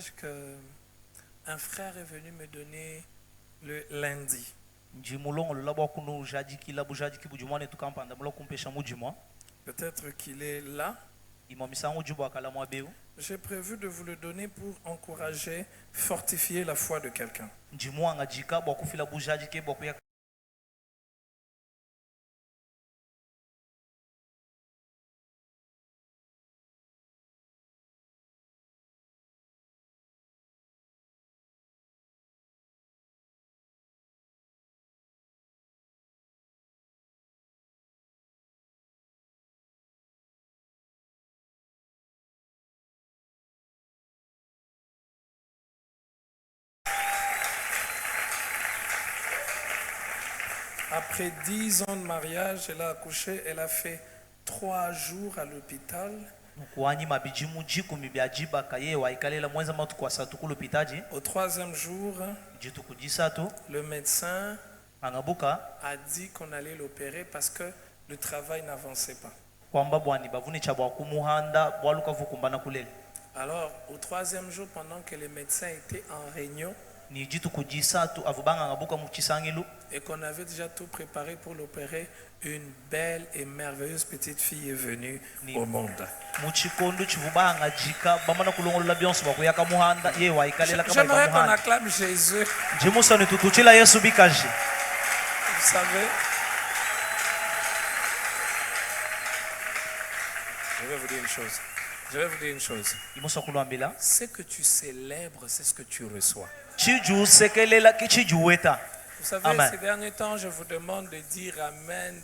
message que un frère est venu me donner le lundi. Peut-être qu'il est là. J'ai prévu de vous le donner pour encourager, fortifier la foi de quelqu'un. Après 10 ans de mariage, elle a accouché, elle a fait 3 jours à l'hôpital. Au 3e jour, le médecin a dit qu'on allait l'opérer parce que le travail n'avançait pas. Alors, au 3e jour, pendant que les médecins étaient en réunion, et qu'on avait déjà tout préparé pour l'opérer, une belle et merveilleuse petite fille est venue au monde. J'aimerais qu'on acclame Jésus. Vous savez, je vais vous dire une chose. Ce que tu célèbres, c'est ce que tu reçois. Vous savez, amen. Ces derniers temps, je vous demande de dire Amen,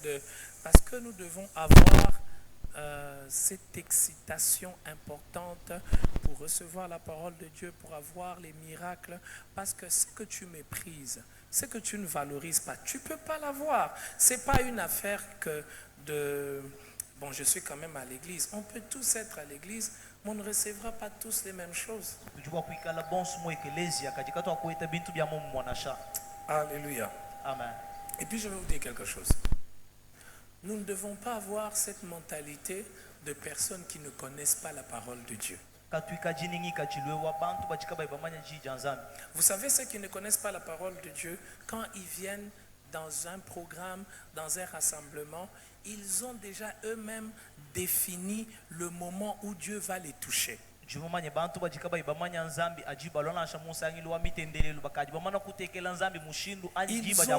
parce que nous devons avoir cette excitation importante pour recevoir la parole de Dieu, pour avoir les miracles, parce que ce que tu méprises, ce que tu ne valorises pas, tu ne peux pas l'avoir. Ce n'est pas une affaire que de... Bon, je suis quand même à l'église. On peut tous être à l'église, mais on ne recevra pas tous les mêmes choses. Alléluia. Amen. Et puis je vais vous dire quelque chose. Nous ne devons pas avoir cette mentalité de personnes qui ne connaissent pas la parole de Dieu. Vous savez, ceux qui ne connaissent pas la parole de Dieu, quand ils viennent dans un programme, dans un rassemblement, ils ont déjà eux-mêmes défini le moment où Dieu va les toucher. Ils ont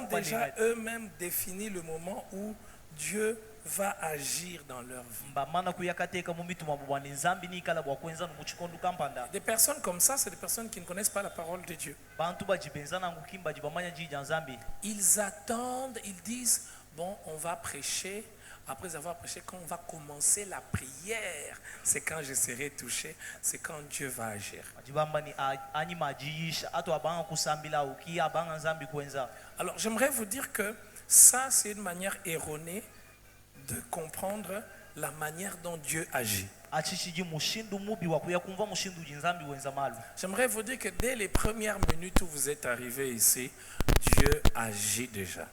déjà eux-mêmes défini le moment où Dieu va agir dans leur vie. Des personnes comme ça, c'est des personnes qui ne connaissent pas la parole de Dieu. Ils attendent, ils disent, bon, on va prêcher. Après avoir prêché, quand on va commencer la prière, c'est quand je serai touché, c'est quand Dieu va agir. Alors j'aimerais vous dire que ça, c'est une manière erronée de comprendre la manière dont Dieu agit. J'aimerais vous dire que dès les premières minutes où vous êtes arrivé ici, Dieu agit déjà.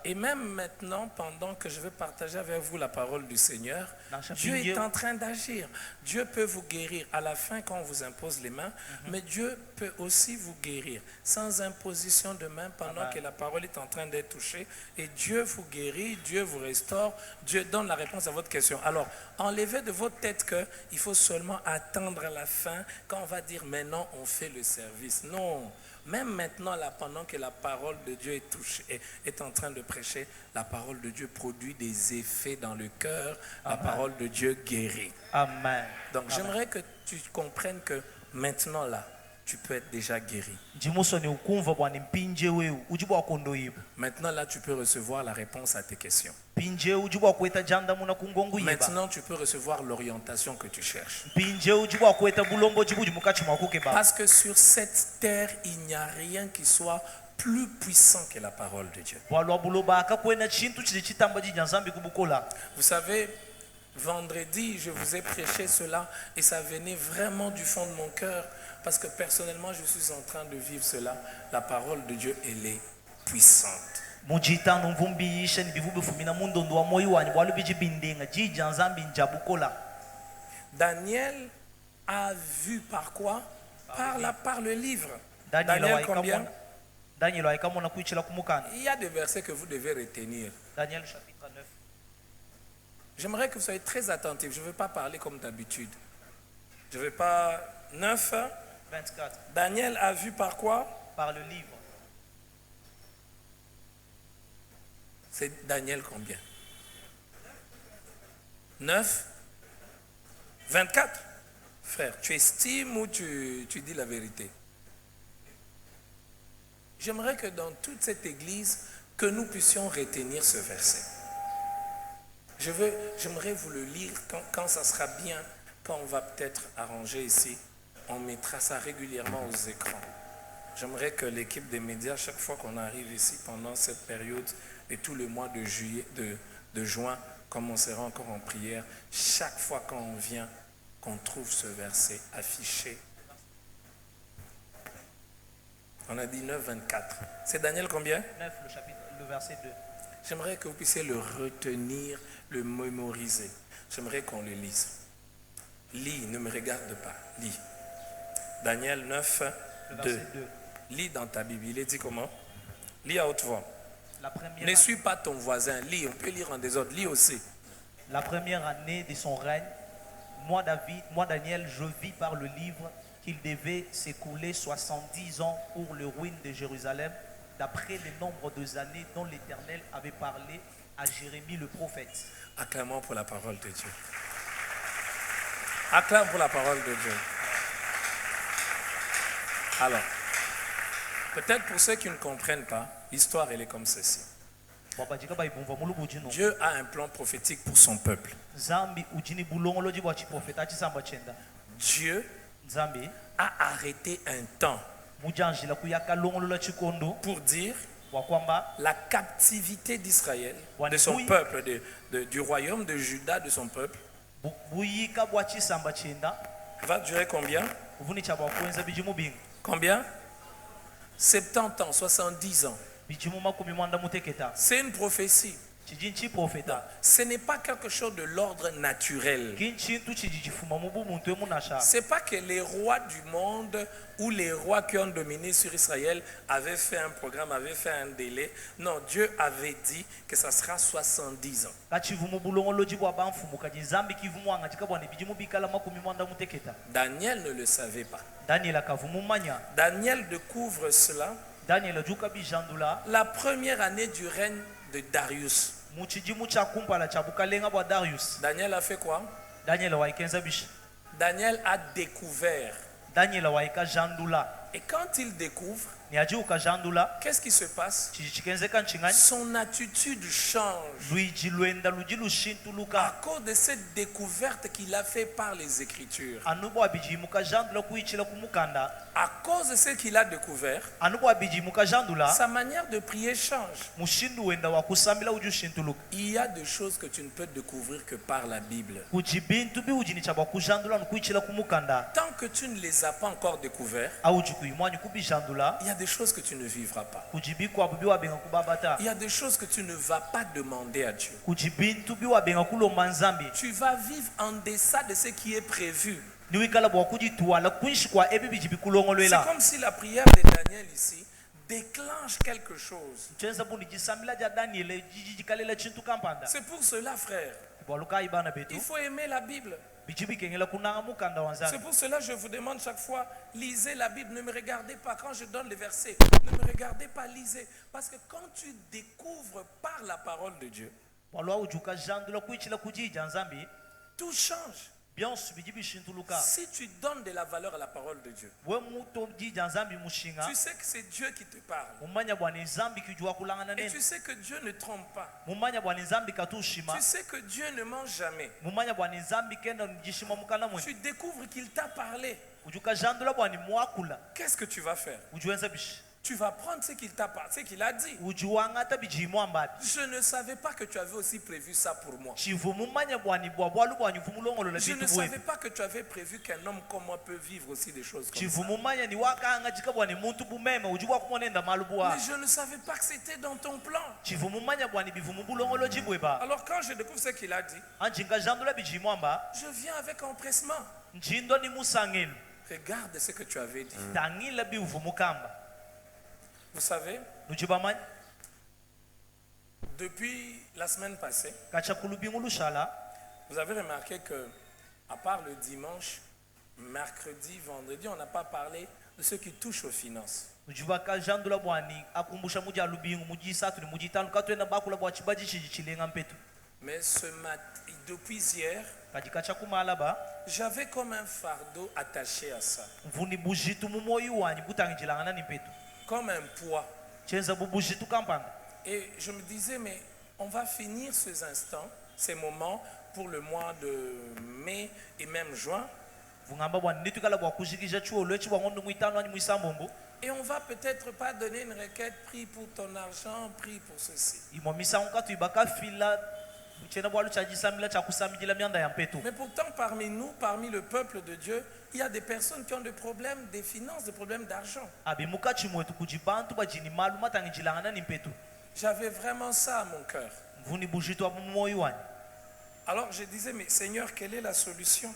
Et même maintenant, pendant que je vais partager avec vous la parole du Seigneur, Dieu est en train d'agir. Dieu peut vous guérir à la fin quand on vous impose les mains, mais Dieu peut aussi vous guérir sans imposition de main pendant que la parole est en train d'être touchée. Et Dieu vous guérit, Dieu vous restaure, Dieu donne la réponse à votre question. Alors, enlevez de votre tête qu'il faut seulement attendre à la fin quand on va dire maintenant on fait le service. Non. Même maintenant, là, pendant que la parole de Dieu est touchée, est en train de prêcher, la parole de Dieu produit des effets dans le cœur. La parole de Dieu guérit. Amen. Donc, j'aimerais que tu comprennes que maintenant, là, tu peux être déjà guéri. Maintenant, là, tu peux recevoir la réponse à tes questions. Maintenant, tu peux recevoir l'orientation que tu cherches. Parce que sur cette terre, il n'y a rien qui soit plus puissant que la parole de Dieu. Vous savez, vendredi, je vous ai prêché cela et ça venait vraiment du fond de mon cœur parce que personnellement, je suis en train de vivre cela. La parole de Dieu, elle est puissante. Daniel a vu par quoi? Par le livre. Daniel combien? Il y a des versets que vous devez retenir. Daniel chapitre 9. J'aimerais que vous soyez très attentifs. Je ne veux pas parler comme d'habitude. Je ne veux pas... 9. 24. Daniel a vu par quoi? Par le livre. C'est Daniel combien? 9. 24. Frère, tu estimes ou tu dis la vérité? J'aimerais que dans toute cette église, que nous puissions retenir ce verset. J'aimerais vous le lire quand ça sera bien, quand on va peut-être arranger ici. On mettra ça régulièrement aux écrans. J'aimerais que l'équipe des médias, chaque fois qu'on arrive ici pendant cette période et tout le mois de juillet, de juin, comme on sera encore en prière, chaque fois quand on vient, qu'on trouve ce verset affiché. On a dit 9, 24. C'est Daniel combien? 9, le verset 2. J'aimerais que vous puissiez le retenir, le mémoriser. J'aimerais qu'on le lise. Lis, ne me regarde pas. Lis. Daniel 9, 2. Lis dans ta Bible. Il est dit comment? Lis à haute voix. Ne suis pas ton voisin. Lis, on peut lire en désordre. Lis aussi. La première année de son règne, moi Daniel, je vis par le livre qu'il devait s'écouler 70 ans pour le ruine de Jérusalem, d'après le nombre des années dont l'Éternel avait parlé à Jérémie le prophète. Acclamons pour la parole de Dieu. Acclame pour la parole de Dieu. Alors, peut-être pour ceux qui ne comprennent pas, l'histoire elle est comme ceci. Dieu a un plan prophétique pour son peuple. Dieu a arrêté un temps pour dire la captivité d'Israël, de son peuple, du royaume de Juda, de son peuple, va durer combien? Combien? 70 ans, 70 ans. C'est une prophétie. Ce n'est pas quelque chose de l'ordre naturel. C'est pas que les rois du monde ou les rois qui ont dominé sur Israël avaient fait un programme, avaient fait un délai. Non, Dieu avait dit que ça sera 70 ans. Daniel ne le savait pas. Daniel découvre cela la première année du règne de Darius. Daniel a fait quoi? Daniel a découvert. Et quand il découvre, qu'est-ce qui se passe? Son attitude change à cause de cette découverte qu'il a fait par les Écritures. À cause de ce qu'il a découvert, sa manière de prier change. Il y a des choses que tu ne peux découvrir que par la Bible. Tant que tu ne les as pas encore découvertes, il y a des choses que tu ne vivras pas. Il y a des choses que tu ne vas pas demander à Dieu. Tu vas vivre en deçà de ce qui est prévu. C'est comme si la prière de Daniel ici déclenche quelque chose. C'est pour cela, frère, il faut aimer la Bible. C'est pour cela que je vous demande chaque fois, lisez la Bible, ne me regardez pas quand je donne les versets, ne me regardez pas, lisez. Parce que quand tu découvres par la parole de Dieu, tout change. Si tu donnes de la valeur à la parole de Dieu, tu sais que c'est Dieu qui te parle. Et tu sais que Dieu ne trompe pas. Tu sais que Dieu ne ment jamais. Tu découvres qu'il t'a parlé. Qu'est-ce que tu vas faire? Tu vas prendre ce qu'il a dit. Je ne savais pas que tu avais aussi prévu ça pour moi. Je ne savais pas que tu avais prévu qu'un homme comme moi peut vivre aussi des choses comme ça. Mais je ne savais pas que c'était dans ton plan. Alors quand je découvre ce qu'il a dit, je viens avec empressement. Regarde ce que tu avais dit. Vous savez, depuis la semaine passée, vous avez remarqué que, à part le dimanche, mercredi, vendredi, on n'a pas parlé de ce qui touche aux finances. Mais ce matin, depuis hier, j'avais comme un fardeau attaché à ça. Comme un poids. Et je me disais, mais on va finir ces instants, ces moments pour le mois de mai et même juin. Et on va peut-être pas donner une requête, prie pour ton argent, prie pour ceci. Mais pourtant parmi nous, parmi le peuple de Dieu, il y a des personnes qui ont des problèmes des finances, des problèmes d'argent. J'avais vraiment ça à mon cœur. Alors je disais, mais Seigneur, quelle est la solution?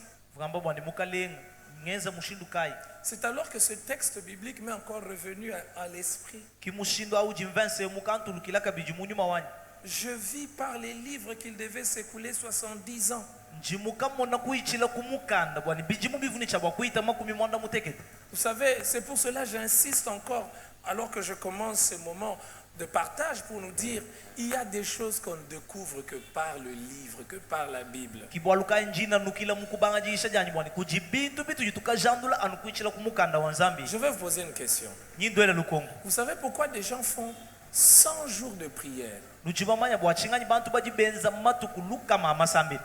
C'est alors que ce texte biblique m'est encore revenu à l'esprit. Je vis par les livres qu'il devait s'écouler 70 ans. Vous savez, c'est pour cela que j'insiste encore, alors que je commence ce moment de partage, pour nous dire, il y a des choses qu'on ne découvre que par le livre, que par la Bible. Je vais vous poser une question. Vous savez pourquoi des gens font 100 jours de prière?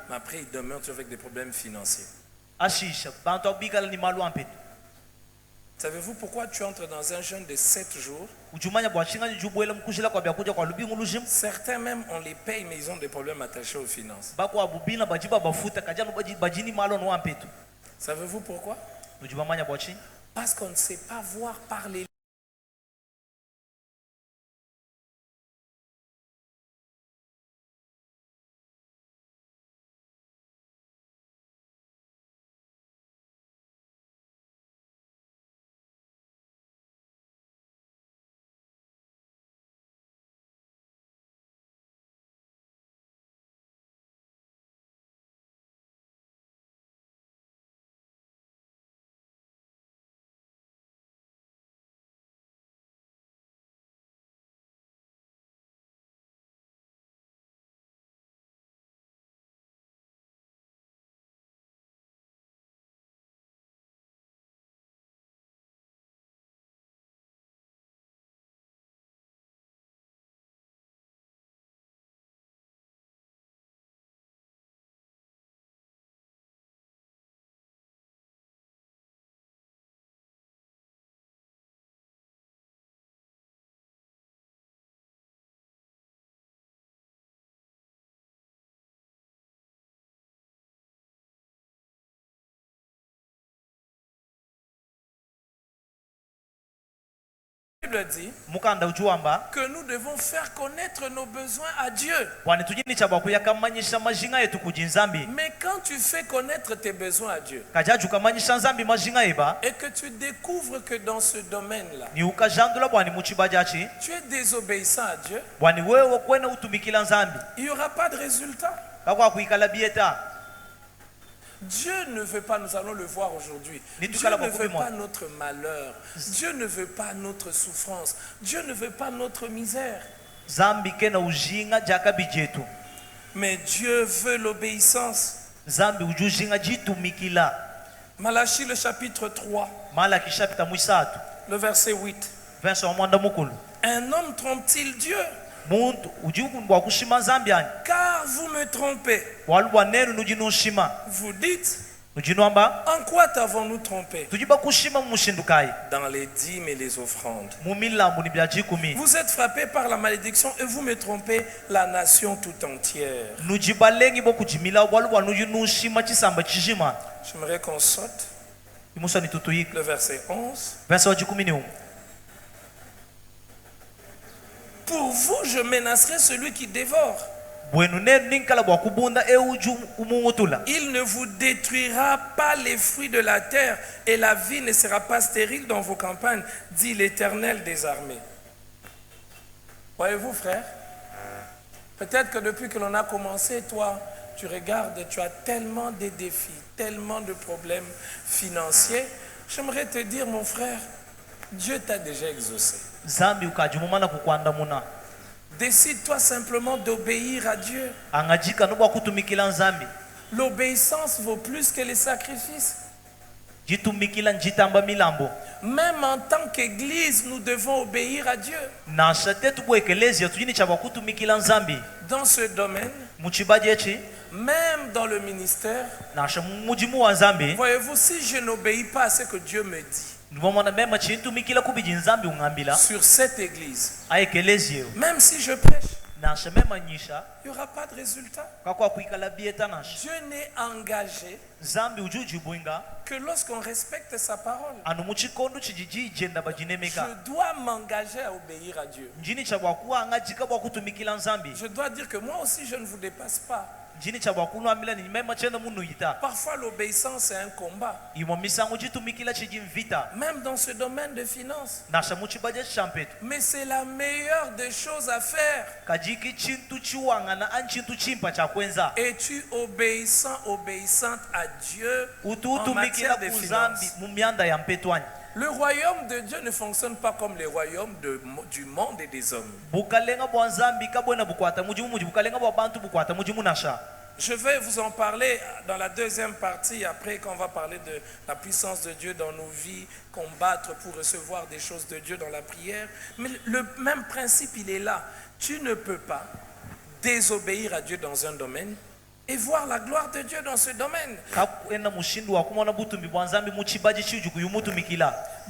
Mais après, ils demeurent avec des problèmes financiers. Savez-vous pourquoi tu entres dans un jeûne de 7 jours? Certains même, on les paye, mais ils ont des problèmes attachés aux finances. Savez-vous pourquoi? Parce qu'on ne sait pas voir par les Bible dit que nous devons faire connaître nos besoins à Dieu. Mais quand tu fais connaître tes besoins à Dieu et que tu découvres que dans ce domaine-là tu es désobéissant à Dieu, il n'y aura pas de résultat. Dieu ne veut pas, nous allons le voir aujourd'hui, Dieu ne veut pas notre malheur, Dieu ne veut pas notre souffrance, Dieu ne veut pas notre misère. Mais Dieu veut l'obéissance. Malachie le chapitre 3, le verset 8. Un homme trompe-t-il Dieu? Car vous me trompez. Vous dites, En quoi t'avons-nous trompé? Dans les dîmes et les offrandes. Vous êtes frappés par la malédiction et vous me trompez la nation tout entière. J'aimerais qu'on saute le verset 11. Pour vous, je menacerai celui qui dévore. Il ne vous détruira pas les fruits de la terre et la vie ne sera pas stérile dans vos campagnes, dit l'Éternel des armées. Voyez-vous, frère, peut-être que depuis que l'on a commencé, toi, tu regardes, tu as tellement de défis, tellement de problèmes financiers. J'aimerais te dire, mon frère, Dieu t'a déjà exaucé. Décide-toi simplement d'obéir à Dieu. L'obéissance vaut plus que les sacrifices. Même en tant qu'Église, nous devons obéir à Dieu. Dans ce domaine, même dans le ministère, voyez-vous, si je n'obéis pas à ce que Dieu me dit sur cette église, même si je prêche, il n'y aura pas de résultat. Dieu n'est engagé que lorsqu'on respecte sa parole. Je dois m'engager à obéir à Dieu. Je dois dire que moi aussi je ne vous dépasse pas. Parfois l'obéissance est un combat. Même dans ce domaine de finances. Mais c'est la meilleure des choses à faire. Es-tu obéissante à Dieu en matière de finances? Le royaume de Dieu ne fonctionne pas comme les royaumes du monde et des hommes. Je vais vous en parler dans la deuxième partie, après qu'on va parler de la puissance de Dieu dans nos vies, combattre pour recevoir des choses de Dieu dans la prière. Mais le même principe, il est là. Tu ne peux pas désobéir à Dieu dans un domaine et voir la gloire de Dieu dans ce domaine.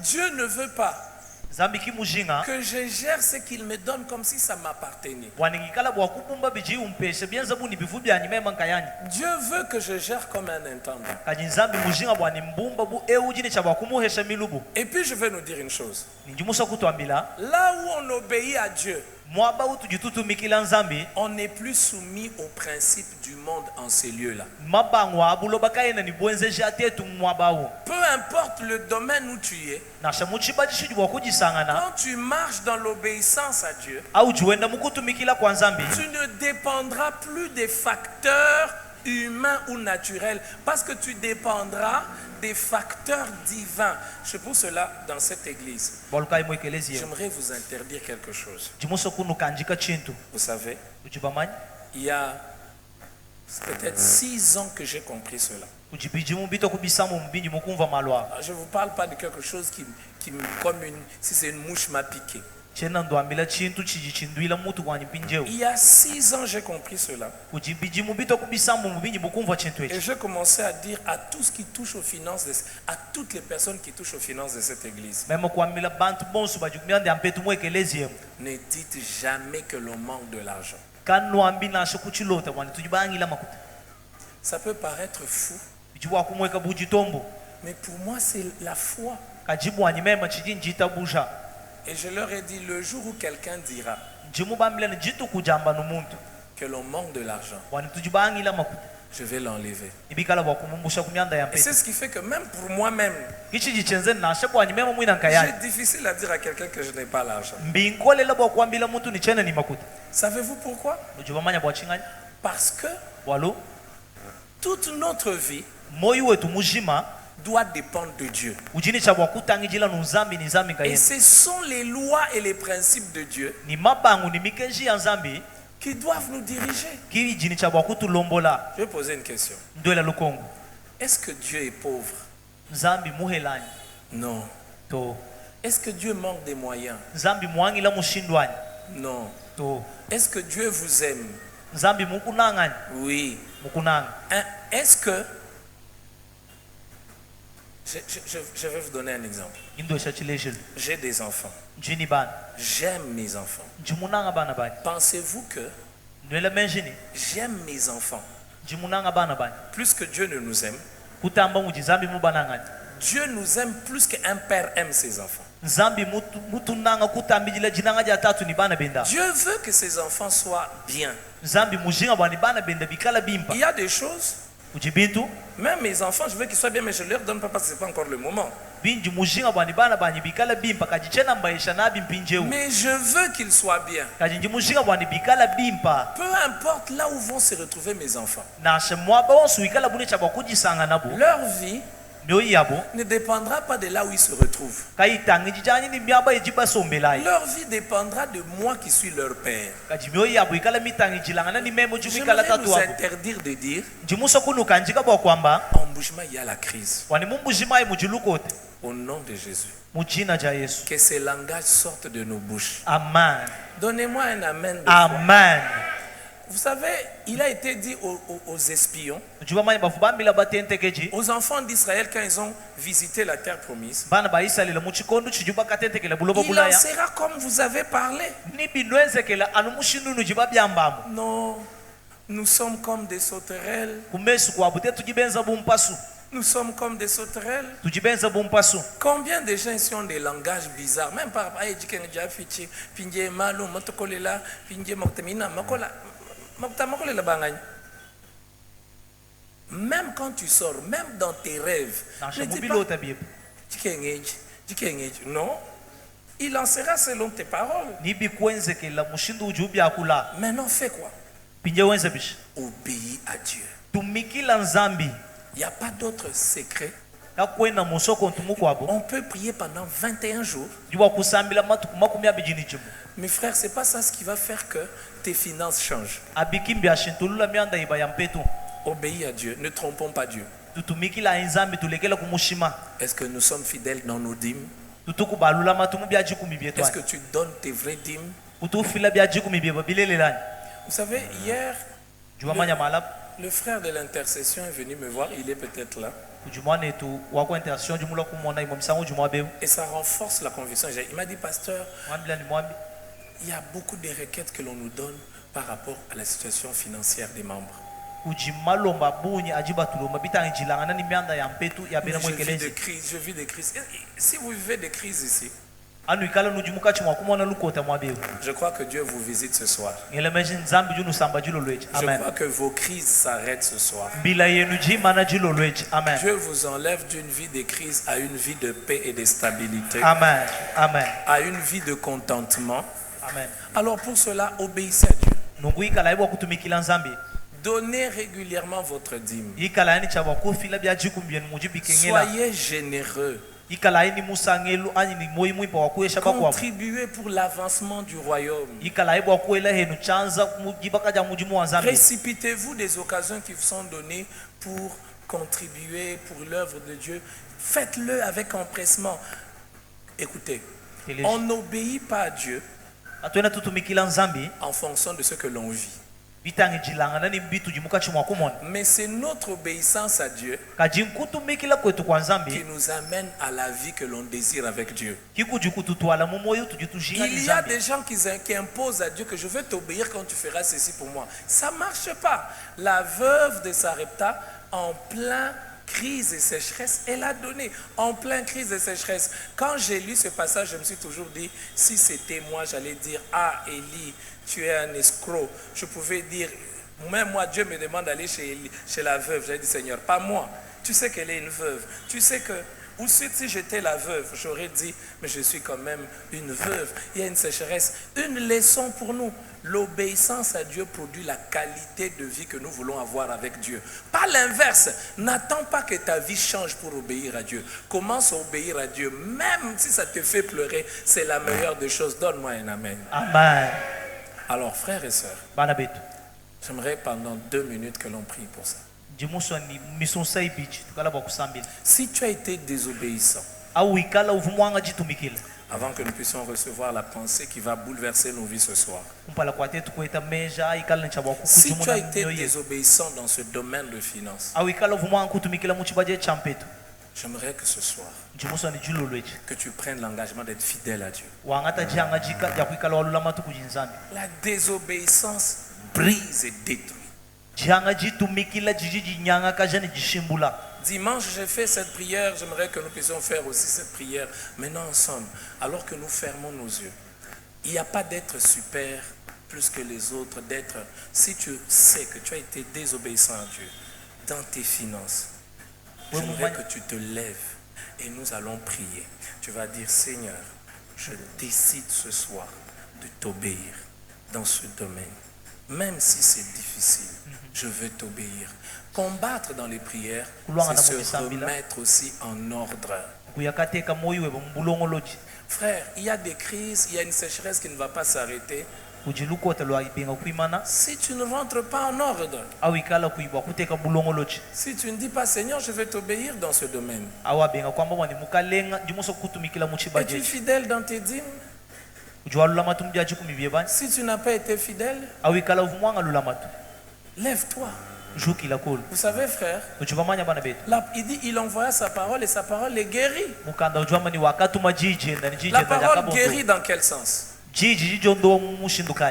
Dieu ne veut pas que je gère ce qu'il me donne comme si ça m'appartenait. Dieu veut que je gère comme un intendant. Et puis je vais nous dire une chose. Là où on obéit à Dieu, on n'est plus soumis aux principes du monde en ces lieux-là. Peu importe le domaine où tu es, quand tu marches dans l'obéissance à Dieu, tu ne dépendras plus des facteurs humains ou naturels, parce que tu dépendras des facteurs divins. C'est pour cela, dans cette église, j'aimerais vous interdire quelque chose. Vous savez, il y a peut-être 6 ans que j'ai compris cela. Je ne vous parle pas de quelque chose qui comme si c'est une mouche m'a piqué. Il y a 6 ans, j'ai compris cela. Et j'ai commencé à dire à tout ce qui touche aux finances, à toutes les personnes qui touchent aux finances de cette église, ne dites jamais que l'on manque de l'argent. Ça peut paraître fou, mais pour moi c'est la foi. Et je leur ai dit, le jour où quelqu'un dira que l'on manque de l'argent, je vais l'enlever. Et c'est ce qui fait que même pour moi-même, c'est difficile à dire à quelqu'un que je n'ai pas l'argent. Savez-vous pourquoi? Parce que toute notre vie doit dépendre de Dieu. Et ce sont les lois et les principes de Dieu qui doivent nous diriger. Je vais poser une question. Est-ce que Dieu est pauvre? Non. Est-ce que Dieu manque des moyens? Non. Est-ce que Dieu vous aime? Oui. Est-ce que Je vais vous donner un exemple. J'ai des enfants. J'aime mes enfants. Pensez-vous que j'aime mes enfants plus que Dieu ne nous aime? Dieu nous aime plus qu'un père aime ses enfants. Dieu veut que ses enfants soient bien. Il y a des choses, même mes enfants, je veux qu'ils soient bien, mais je ne leur donne pas parce que ce n'est pas encore le moment. Mais je veux qu'ils soient bien. Peu importe là où vont se retrouver mes enfants. Leur vie ne dépendra pas de là où ils se retrouvent. Leur vie dépendra de moi qui suis leur père. Je vais nous interdire de dire en Bushma il y a la crise. Au nom de Jésus. Que ces langages sortent de nos bouches. Amen. Donnez-moi un amen. Amen. Vous savez, il a été dit aux espions, aux enfants d'Israël quand ils ont visité la terre promise, il en sera comme vous avez parlé. Non, nous sommes comme des sauterelles. Nous sommes comme des sauterelles. Combien de gens ici ont des langages bizarres? Même par rapport à même quand tu sors, même dans tes rêves, ne dis pas, non, il en sera selon tes paroles. Maintenant, fais quoi? Obéis à Dieu. Il n'y a pas d'autre secret. On peut prier pendant 21 jours. Mes frères, ce n'est pas ça ce qui va faire que tes finances changent. Obéis à Dieu. Ne trompons pas Dieu. Est-ce que nous sommes fidèles dans nos dîmes? Est-ce que tu donnes tes vraies dîmes? Vous savez, hier, le frère de l'intercession est venu me voir. Il est peut-être là. Et ça renforce la conviction. Il m'a dit, pasteur, il y a beaucoup de requêtes que l'on nous donne par rapport à la situation financière des membres. Je vis des crises. Si vous vivez des crises ici, je crois que Dieu vous visite ce soir. Je crois que vos crises s'arrêtent ce soir. Dieu vous enlève d'une vie de crise à une vie de paix et de stabilité. Amen. Amen. À une vie de contentement. Amen. Alors pour cela, obéissez à Dieu. Donnez régulièrement votre dîme. Soyez généreux. Contribuez pour l'avancement du royaume. Précipitez-vous des occasions qui vous sont données pour contribuer pour l'œuvre de Dieu. Faites-le avec empressement. Écoutez, on n'obéit pas à Dieu en fonction de ce que l'on vit. Mais c'est notre obéissance à Dieu qui nous amène à la vie que l'on désire avec Dieu. Il y a des gens qui imposent à Dieu que je veux t'obéir quand tu feras ceci pour moi. Ça ne marche pas. La veuve de Sarepta, en plein crise et sécheresse, elle a donné en plein crise et sécheresse. Quand j'ai lu ce passage, je me suis toujours dit, si c'était moi, j'allais dire, ah Élie, tu es un escroc. Je pouvais dire, même moi, Dieu me demande d'aller chez la veuve. J'ai dit, Seigneur, pas moi. Tu sais qu'elle est une veuve. Tu sais que, ou si j'étais la veuve, j'aurais dit, mais je suis quand même une veuve. Il y a une sécheresse. Une leçon pour nous. L'obéissance à Dieu produit la qualité de vie que nous voulons avoir avec Dieu. Pas l'inverse. N'attends pas que ta vie change pour obéir à Dieu. Commence à obéir à Dieu. Même si ça te fait pleurer, c'est la meilleure des choses. Donne-moi un amen. Amen. Alors, frères et sœurs, j'aimerais pendant 2 minutes que l'on prie pour ça. Si tu as été désobéissant, avant que nous puissions recevoir la pensée qui va bouleverser nos vies ce soir. Si tu as été désobéissant dans ce domaine de finances, J'aimerais que ce soir, que tu prennes l'engagement d'être fidèle à Dieu. La désobéissance brise et détruit. Dimanche, j'ai fait cette prière. J'aimerais que nous puissions faire aussi cette prière maintenant ensemble, alors que nous fermons nos yeux. Il n'y a pas d'être super plus que les autres, d'être... Si tu sais que tu as été désobéissant à Dieu dans tes finances, j'aimerais que tu te lèves et nous allons prier. Tu vas dire, Seigneur, je décide ce soir de t'obéir dans ce domaine. Même si c'est difficile, je veux t'obéir. Combattre dans les prières, c'est se remettre aussi en ordre. Frère, il y a des crises, il y a une sécheresse qui ne va pas s'arrêter. Si tu ne rentres pas en ordre, si tu ne dis pas Seigneur, je vais t'obéir dans ce domaine, es-tu fidèle dans tes dîmes? Si tu n'as pas été fidèle, lève-toi. Vous savez, frère, il dit il envoya sa parole et sa parole les guérit. La parole guérit dans quel sens?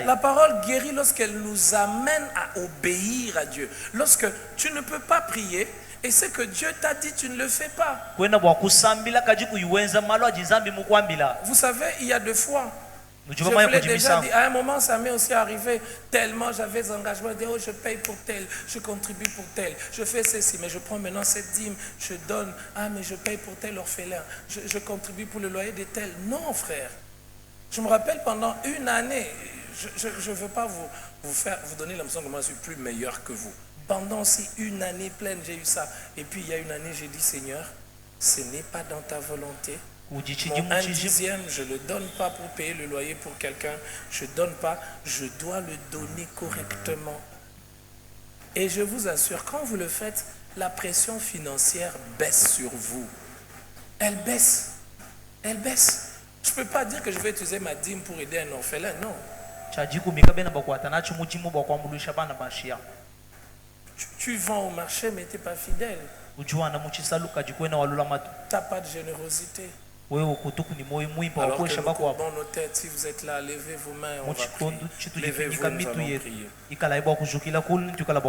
La parole guérit lorsqu'elle nous amène à obéir à Dieu. Lorsque tu ne peux pas prier et ce que Dieu t'a dit, tu ne le fais pas. Vous savez, il y a deux fois. Je vous l'ai déjà dit, à un moment ça m'est aussi arrivé tellement j'avais des engagements, oh, je paye pour tel, je contribue pour tel, je fais ceci, mais je prends maintenant cette dîme, je donne, mais je paye pour tel orphelin, je contribue pour le loyer de tel. Non, frère. Je me rappelle pendant une année, je ne veux pas vous donner l'impression que moi je suis plus meilleur que vous. Pendant aussi une année pleine, j'ai eu ça. Et puis il y a une année, j'ai dit, Seigneur, ce n'est pas dans ta volonté. Mon 1/10, je ne le donne pas pour payer le loyer pour quelqu'un. Je ne donne pas, je dois le donner correctement. Et je vous assure, quand vous le faites, la pression financière baisse sur vous. Elle baisse. Elle baisse. Je ne peux pas dire que je vais utiliser ma dîme pour aider un orphelin, non. Tu vends au marché, mais tu n'es pas fidèle. Tu n'as pas de générosité. Alors que nous courbons nos têtes, si vous êtes là, levez vos mains, on va prier. Levez-vous, nous allons prier.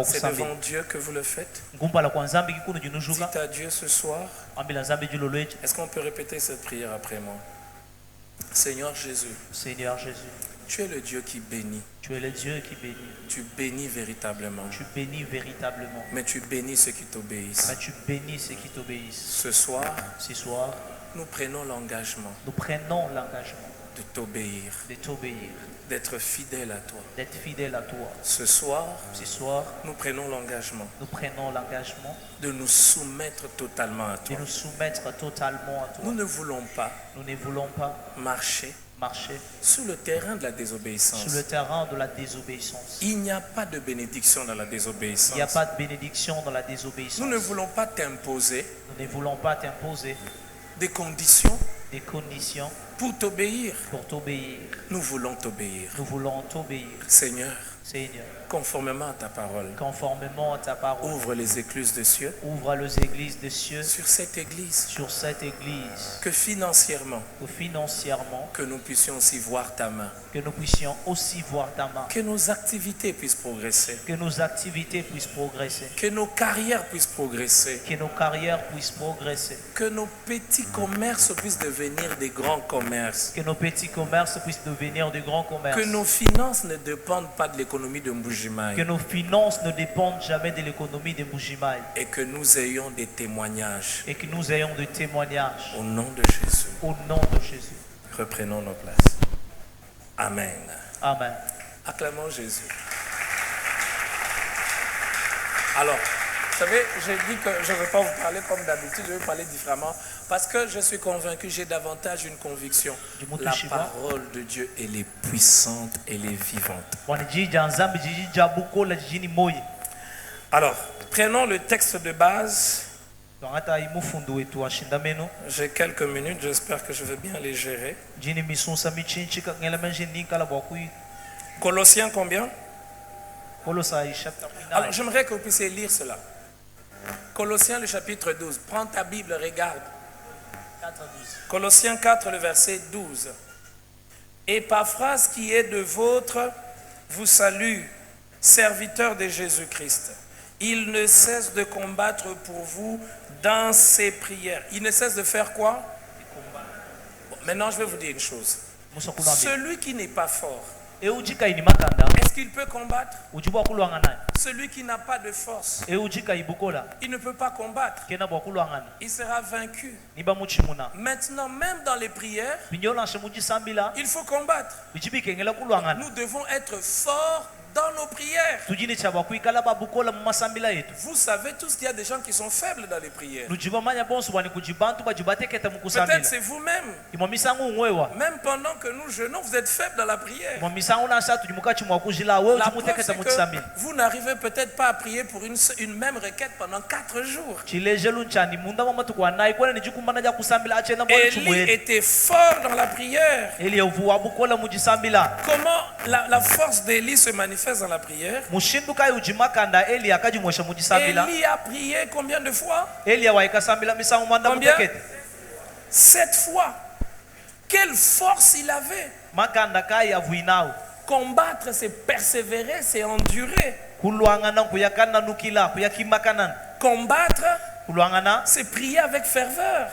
C'est devant Dieu que vous le faites. Dites à Dieu ce soir. Est-ce qu'on peut répéter cette prière après moi? Seigneur Jésus. Seigneur Jésus. Tu es le Dieu qui bénit. Tu es le Dieu qui bénit. Tu bénis véritablement. Tu bénis véritablement. Mais tu bénis ceux qui t'obéissent. Mais tu bénis ceux qui t'obéissent. Ce soir, nous prenons l'engagement. Nous prenons l'engagement de t'obéir. De t'obéir. D'être fidèle à toi. D'être fidèle à toi. Ce soir, nous prenons l'engagement. Nous prenons l'engagement de nous soumettre totalement à toi. De nous soumettre totalement à toi. Nous ne voulons pas. Nous ne voulons pas marcher sur le terrain de la désobéissance. Sur le terrain de la désobéissance. Il n'y a pas de bénédiction dans la désobéissance. Il n'y a pas de bénédiction dans la désobéissance. Nous ne voulons pas t'imposer. Nous ne voulons pas t'imposer des conditions. Des conditions. Pour t'obéir. Pour t'obéir. Nous voulons t'obéir. Nous voulons t'obéir. Seigneur. Seigneur. Conformément à ta parole. Conformément à ta parole. Ouvre les écluses des cieux. Ouvre les églises des cieux. Sur cette église. Sur cette église. Que financièrement. Que nous puissions aussi voir ta main. Que nous puissions aussi voir ta main. Que nos activités puissent progresser. Que nos activités puissent progresser. Que nos carrières puissent progresser. Que nos carrières puissent progresser. Que nos petits commerces puissent devenir des grands commerces. Que nos petits commerces puissent devenir des grands commerces. Que nos finances ne dépendent pas de l'économie de Mbujimaï. Que nos finances ne dépendent jamais de l'économie de Mbujimaï. Et que nous ayons des témoignages. Et que nous ayons des témoignages. Au nom de Jésus. Au nom de Jésus. Reprenons nos places. Amen. Amen. Acclamons Jésus. Alors, vous savez, j'ai dit que je ne vais pas vous parler comme d'habitude, je vais parler différemment parce que je suis convaincu, j'ai davantage une conviction. La parole de Dieu, elle est puissante, elle est vivante. Alors, prenons le texte de base. J'ai quelques minutes, j'espère que je vais bien les gérer. Colossiens combien? Alors, j'aimerais que vous puissiez lire cela. Colossiens le chapitre 12. Prends ta Bible, regarde. 4, 12. Colossiens 4, le verset 12. Épaphrase qui est de vôtre vous salue, serviteur de Jésus-Christ. Il ne cesse de combattre pour vous dans ses prières. Il ne cesse de faire quoi? Bon, maintenant, je vais vous dire une chose. Celui qui n'est pas fort, est-ce qu'il peut combattre? Celui qui n'a pas de force, il ne peut pas combattre. Il sera vaincu. Maintenant, même dans les prières, il faut combattre. Nous devons être forts dans nos prières. Vous savez tous qu'il y a des gens qui sont faibles dans les prières. Peut-être c'est vous-même. Même pendant que nous jeûnons, vous êtes faibles dans la prière. La preuve, c'est que vous n'arrivez peut-être pas à prier pour une même requête pendant 4 jours. Élie était fort dans la prière. Comment la force d'Élie se manifeste dans la prière? Élie a prié combien de fois? Combien? 7 fois. Quelle force il avait! Combattre, c'est persévérer, c'est endurer. Combattre, c'est prier avec ferveur.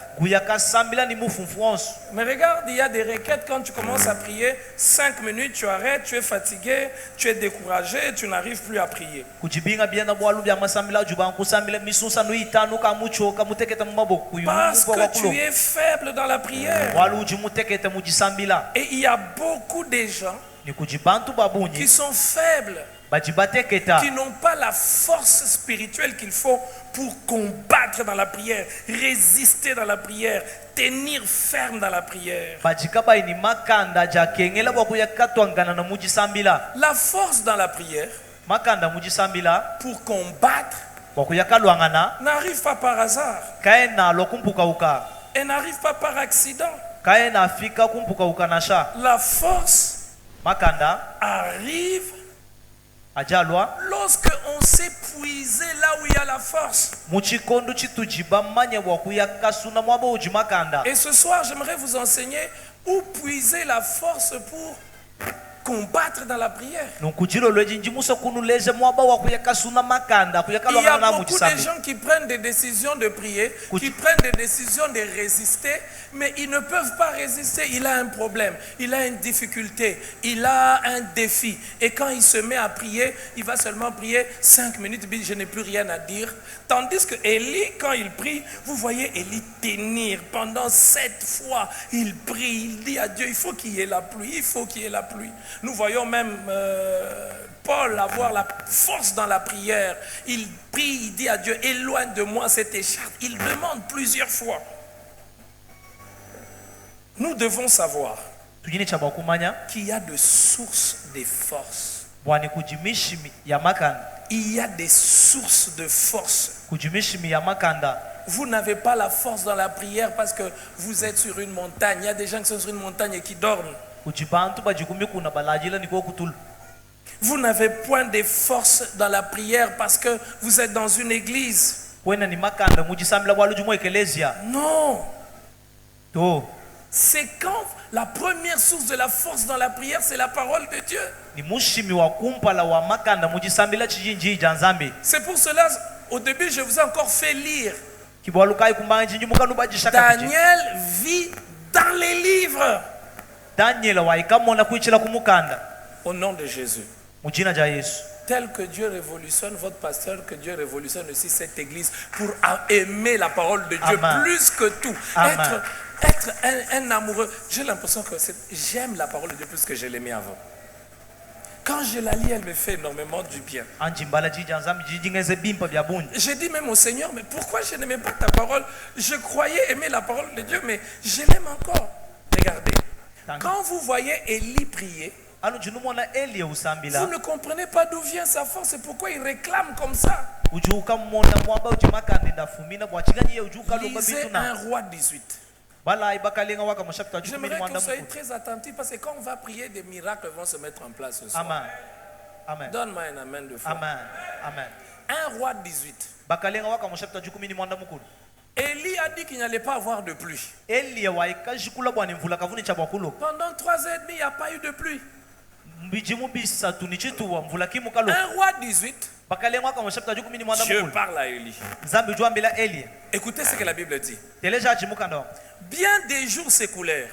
Mais regarde, il y a des requêtes, quand tu commences à prier, 5 minutes, tu arrêtes, tu es fatigué, tu es découragé, tu n'arrives plus à prier. Parce que tu es faible dans la prière. Et il y a beaucoup de gens qui sont faibles, qui n'ont pas la force spirituelle qu'il faut pour combattre dans la prière, résister dans la prière, tenir ferme dans la prière. La force dans la prière pour combattre n'arrive pas par hasard. Elle n'arrive pas par accident. La force arrive lorsque on sait puiser là où il y a la force. Et ce soir, j'aimerais vous enseigner où puiser la force pour combattre dans la prière. Il y a beaucoup de gens qui prennent des décisions de prier, qui prennent des décisions de résister, mais ils ne peuvent pas résister. Il a un problème, il a une difficulté, il a un défi. Et quand il se met à prier, il va seulement prier 5 minutes, je n'ai plus rien à dire. Tandis que Élie, quand il prie, vous voyez Élie tenir pendant 7 fois. Il prie, il dit à Dieu, il faut qu'il y ait la pluie, il faut qu'il y ait la pluie. Nous voyons même Paul avoir la force dans la prière. Il prie, il dit à Dieu, éloigne de moi cette écharpe. Il demande plusieurs fois. Nous devons savoir qu'il y a des sources de force. Il y a des sources de force. Vous n'avez pas la force dans la prière parce que vous êtes sur une montagne. Il y a des gens qui sont sur une montagne et qui dorment. Vous n'avez point de force dans la prière parce que vous êtes dans une église. Non. C'est quand la première source de la force dans la prière, c'est la parole de Dieu. C'est pour cela, au début, je vous ai encore fait lire. Daniel vit dans les livres. Au nom de Jésus. Tel que Dieu révolutionne votre pasteur, que Dieu révolutionne aussi cette église pour aimer la parole de Dieu. Amen. Plus que tout. Être un amoureux. J'ai l'impression que j'aime la parole de Dieu plus que je l'aimais avant. Quand je la lis, elle me fait énormément du bien. J'ai dit même au Seigneur, mais pourquoi je n'aimais pas ta parole? Je croyais aimer la parole de Dieu, mais je l'aime encore. Regardez. Quand vous voyez Élie prier, vous ne comprenez pas d'où vient sa force et pourquoi il réclame comme ça. Lisez 1 Roi 18. J'aimerais que vous soyez très attentifs parce que quand on va prier, des miracles vont se mettre en place ce soir. Amen. Donne-moi un amen de foi. Amen. Amen. 1 Roi 18. Élie a dit qu'il n'allait pas avoir de pluie. Pendant 3 ans et demi, il n'y a pas eu de pluie. Un roi 18. Dieu parle à Élie. Écoutez ce que la Bible dit. Bien des jours s'écoulèrent.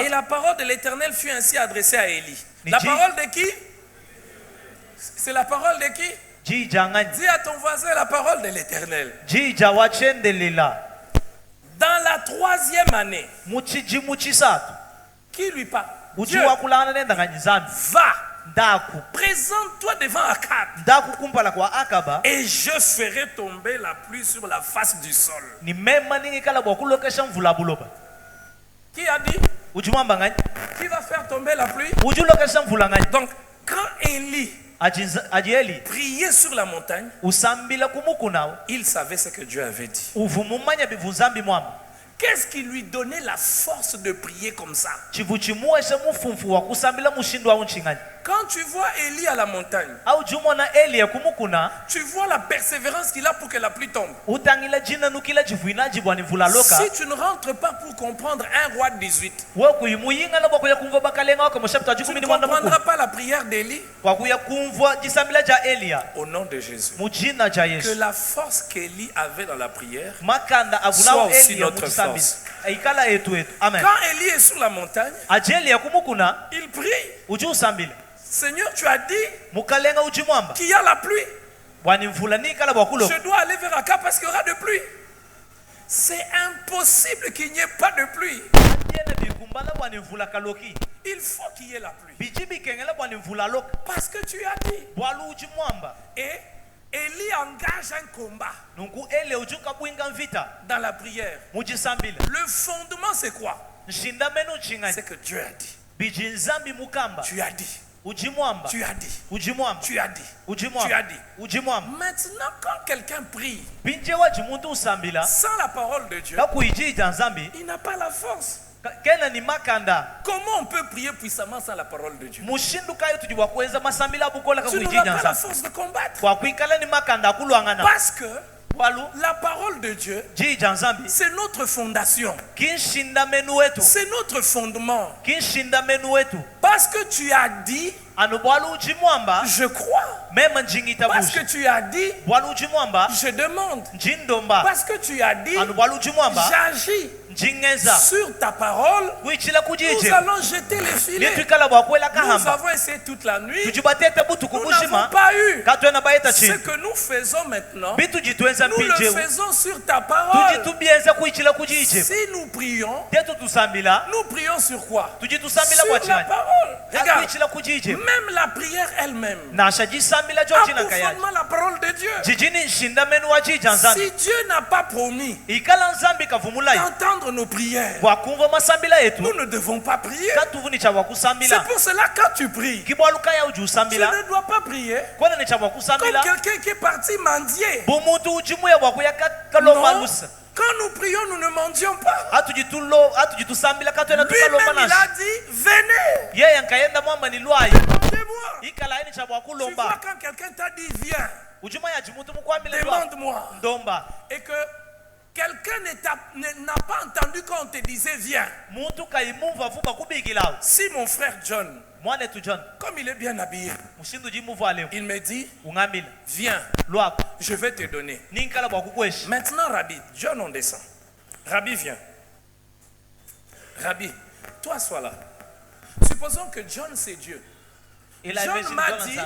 Et la parole de l'Éternel fut ainsi adressée à Élie. La parole de qui? C'est la parole de qui? Dis à ton voisin la parole de l'Éternel. Dans la 3e année, qui lui parle? Dieu. Va. Présente-toi devant Akab. Et je ferai tomber la pluie sur la face du sol. Qui a dit? Qui va faire tomber la pluie? Donc, quand Élie priait sur la montagne, il savait ce que Dieu avait dit. Qu'est-ce qui lui donnait la force de prier comme ça? Quand tu vois Élie à la montagne, tu vois la persévérance qu'il a pour que la pluie tombe. Si tu ne rentres pas pour comprendre un roi 18, tu ne comprendras pas la prière d'Élie. Au nom de Jésus, que la force qu'Élie avait dans la prière soit aussi notre force. Quand Élie est sur la montagne, il prie. Seigneur, tu as dit qu'il y a la pluie. Je dois aller vers Akab parce qu'il y aura de pluie. C'est impossible qu'il n'y ait pas de pluie. Il faut qu'il y ait la pluie. Parce que tu as dit. Et Élie engage un combat dans la prière. Le fondement, c'est quoi? C'est que Dieu a dit. Tu as dit. Tu as dit. Tu as dit. Tu as dit. Maintenant, quand quelqu'un prie sans la parole de Dieu, il n'a pas la force. Comment on peut prier puissamment sans la parole de Dieu? Tu n'auras pas la force de combattre. Parce que la parole de Dieu, c'est notre fondation. C'est notre fondement. Parce que tu as dit, je crois. Parce que tu as dit, je demande. Parce que tu as dit, j'agis. Sur ta parole, nous allons jeter les filets. Nous avons essayé toute la nuit. Nous n'avons pas eu. Ce que nous faisons maintenant, nous le faisons sur ta parole. Si nous prions, nous prions sur quoi? Sur la parole. Regarde, même la prière elle-même a pour fondement la parole de Dieu. Si Dieu n'a pas promis d'entendre nos prières, nous ne devons pas prier. C'est pour cela que quand tu pries, tu ne dois pas prier comme quelqu'un qui est parti mendier. Non, quand nous prions, nous ne mendions pas. Lui-même, il a dit, venez. Demandez-moi. Tu vois, quand quelqu'un t'a dit, viens, demande-moi. Et que quelqu'un n'a pas entendu quand on te disait viens. Si mon frère John, comme il est bien habillé, il me dit viens, je vais te donner. Maintenant Rabbi, John on descend. Rabbi viens. Rabbi, toi sois là. Supposons que John c'est Dieu. John m'a dit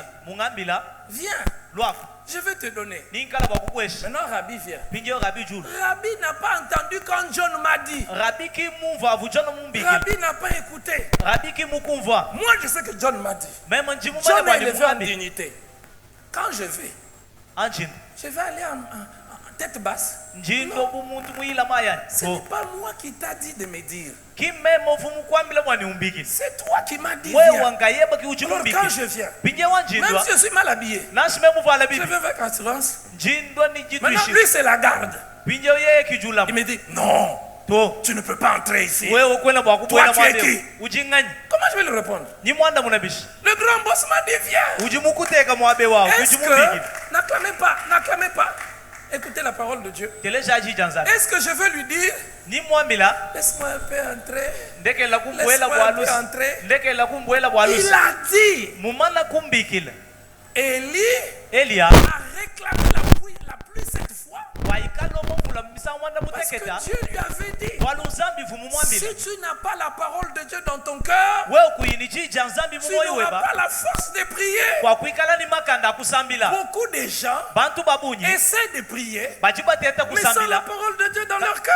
viens, je vais te donner. Maintenant Rabbi vient. Rabbi n'a pas entendu quand John m'a dit. Rabbi n'a pas écouté. Moi je sais que John m'a dit. John est élevé en dignité. Quand je vais aller en tête basse. Ce n'est pas moi qui t'a dit de me dire. C'est toi qui m'as dit viens. Alors quand je viens, même si je suis mal habillé, je vais avec assurance. Maintenant lui c'est la garde. Il me dit non, Tu ne peux pas entrer ici. Toi, tu es qui? Comment je vais lui répondre? Le grand boss m'a dit viens. Est-ce que, n'acclamez pas. Écoutez la parole de Dieu. Est-ce que je veux lui dire laisse-moi un peu entrer? Laisse-moi un peu entrer. Il a dit. Élie a réclamé la pluie cette fois. Parce que Dieu lui avait dit, si tu n'as pas la parole de Dieu dans ton cœur, tu n'auras pas la force de prier. Beaucoup de gens essaient de prier, mais sans la parole de Dieu dans leur cœur.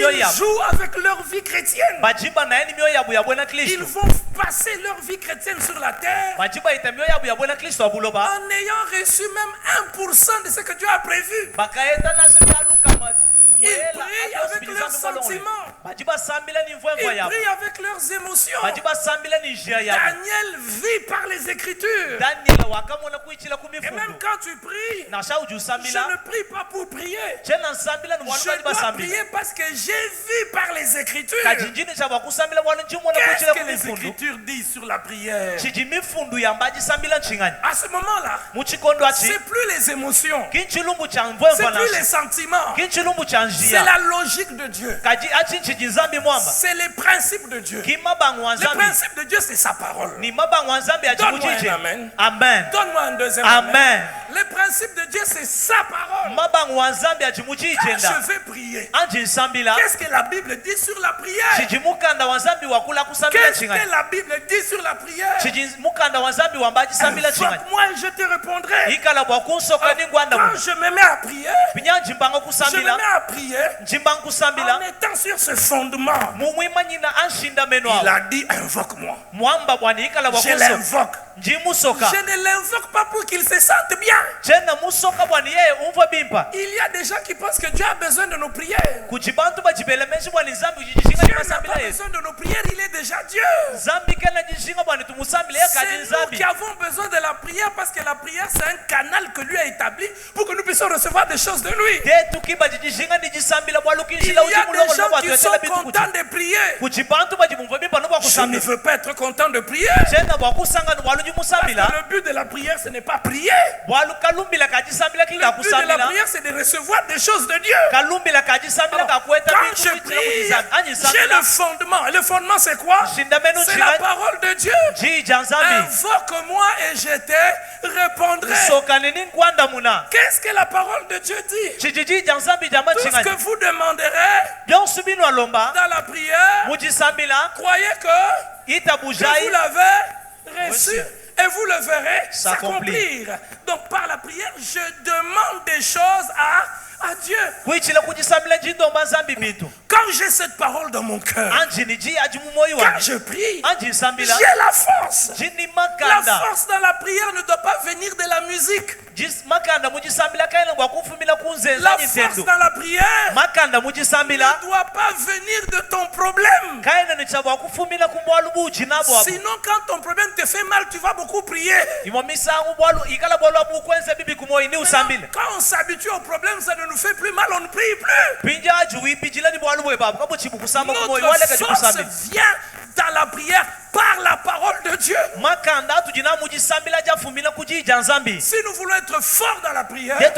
Ils jouent avec leur vie chrétienne. Ils vont passer leur vie chrétienne sur la terre en ayant reçu même 1% de ce que Dieu a prévu. Ils prient avec leurs sentiments. Ils prient avec leurs émotions. Daniel vit par les Écritures. Et même quand tu pries, je ne prie pas pour prier. Je dois prier parce que j'ai vu par les Écritures. Qu'est-ce que les Écritures disent sur la prière? À ce moment-là, c'est plus les émotions, c'est plus les sentiments. C'est la logique de Dieu. C'est les principes de Dieu. Les principes de Dieu, c'est sa parole. Donne-moi un amen. Amen. Donne-moi un deuxième amen. Les principes de Dieu, c'est sa parole. Quand je vais prier, qu'est-ce que la Bible dit sur la prière? Qu'est-ce que la Bible dit sur la prière? Moi, je te répondrai. Quand je me mets à prier, je me mets à prier en étant sur ce fondement. Il a dit invoque-moi. Je l'invoque. Je ne l'invoque pas pour qu'il se sente bien. Il y a des gens qui pensent que Dieu a besoin de nos prières. Dieu n'a pas besoin de nos prières, il est déjà Dieu. C'est nous qui avons besoin de la prière parce que la prière c'est un canal que lui a établi pour que nous puissions recevoir des choses de lui. Il y a des gens qui sont contents de prier. Je ne veux pas être content de prier. Parce que le but de la prière, ce n'est pas prier. Le but de la prière, c'est de recevoir des choses de Dieu. Alors, quand je prie, j'ai le fondement. Et le fondement, c'est quoi? C'est la parole de Dieu. Invoque-moi et je te répondrai. Qu'est-ce que la parole de Dieu dit? Tout ce que vous demanderez dans la prière, croyez que vous l'avez reçu. Et vous le verrez s'accomplir. Donc par la prière, je demande des choses à Dieu. Quand j'ai cette parole dans mon cœur, quand je prie, j'ai la force. La force dans la prière ne doit pas venir de la musique. La force dans la prière ne doit pas venir de ton problème. Sinon, quand ton problème te fait mal, tu vas beaucoup prier. Quand on s'habitue au problème, ça ne nous fait plus mal, on ne prie plus. Notre force vient dans la prière par la parole de Dieu. Si nous voulons être forts dans la prière, créons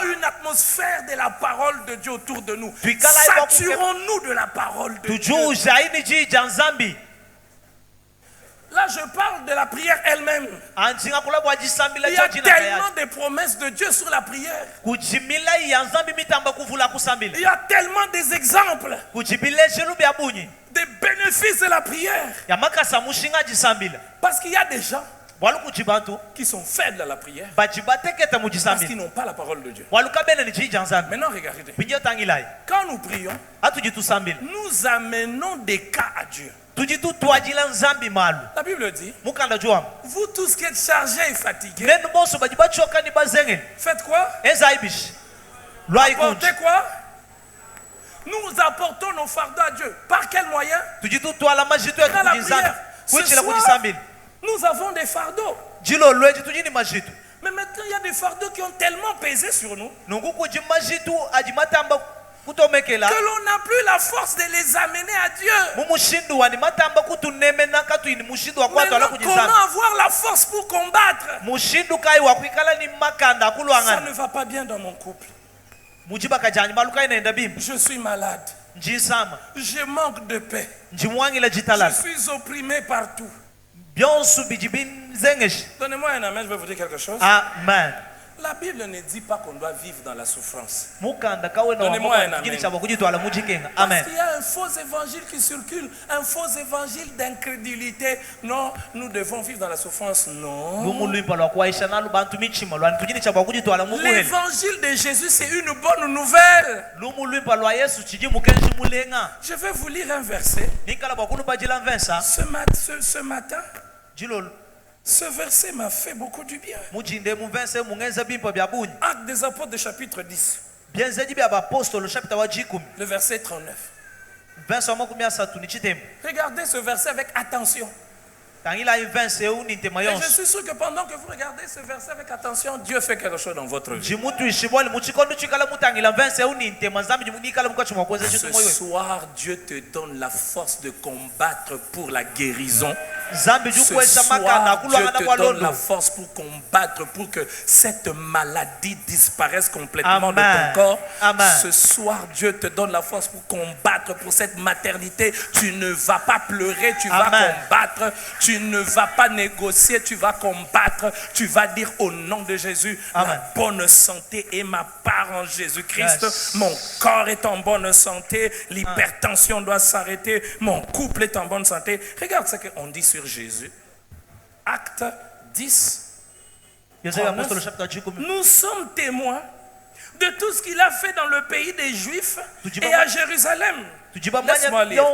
une atmosphère de la parole de Dieu autour de nous. Saturons-nous de la parole de Dieu. Là, je parle de la prière elle-même. Il y a tellement de promesses de Dieu sur la prière. Il y a tellement des exemples des bénéfices de la prière. Parce qu'il y a des gens qui sont faibles à la prière parce qu'ils n'ont pas la parole de Dieu. Maintenant, regardez. Quand nous prions, nous amenons des cas à Dieu. La Bible dit, vous tous qui êtes chargés et fatigués, faites quoi? Apportez quoi? Nous apportons nos fardeaux à Dieu. Par quel moyen? Dans la prière. Ce soir, nous avons des fardeaux. Mais maintenant, il y a des fardeaux qui ont tellement pesé sur nous que l'on n'a plus la force de les amener à Dieu. Maintenant, comment avoir la force pour combattre? Ça ne va pas bien dans mon couple. Je suis malade. Je manque de paix. Je suis opprimé partout. Donnez-moi un amen, je vais vous dire quelque chose. Amen. La Bible ne dit pas qu'on doit vivre dans la souffrance. Donnez-moi un amen. Parce qu'il y a un faux évangile qui circule, un faux évangile d'incrédulité. Non, nous devons vivre dans la souffrance. Non. L'évangile de Jésus, c'est une bonne nouvelle. Je vais vous lire un verset. Ce matin, ce verset m'a fait beaucoup du bien. Actes des Apôtres, chapitre 10. Le verset 39. Regardez ce verset avec attention. Et je suis sûr que pendant que vous regardez ce verset avec attention, Dieu fait quelque chose dans votre vie. Ce soir, Dieu te donne la force de combattre pour la guérison. Ce soir, Dieu te donne la force pour combattre pour que cette maladie disparaisse complètement de ton corps. Ce soir, Dieu te donne la force pour combattre pour cette maternité. Tu ne vas pas pleurer, tu vas combattre. Tu ne vas pas négocier, tu vas combattre. Tu vas dire au nom de Jésus, la bonne santé est ma part en Jésus-Christ. Mon corps est en bonne santé. L'hypertension doit s'arrêter. Mon couple est en bonne santé. Regarde ce qu'on dit sur Jésus. Acte 10. 39. Nous sommes témoins de tout ce qu'il a fait dans le pays des Juifs et à Jérusalem. Laisse-moi lire.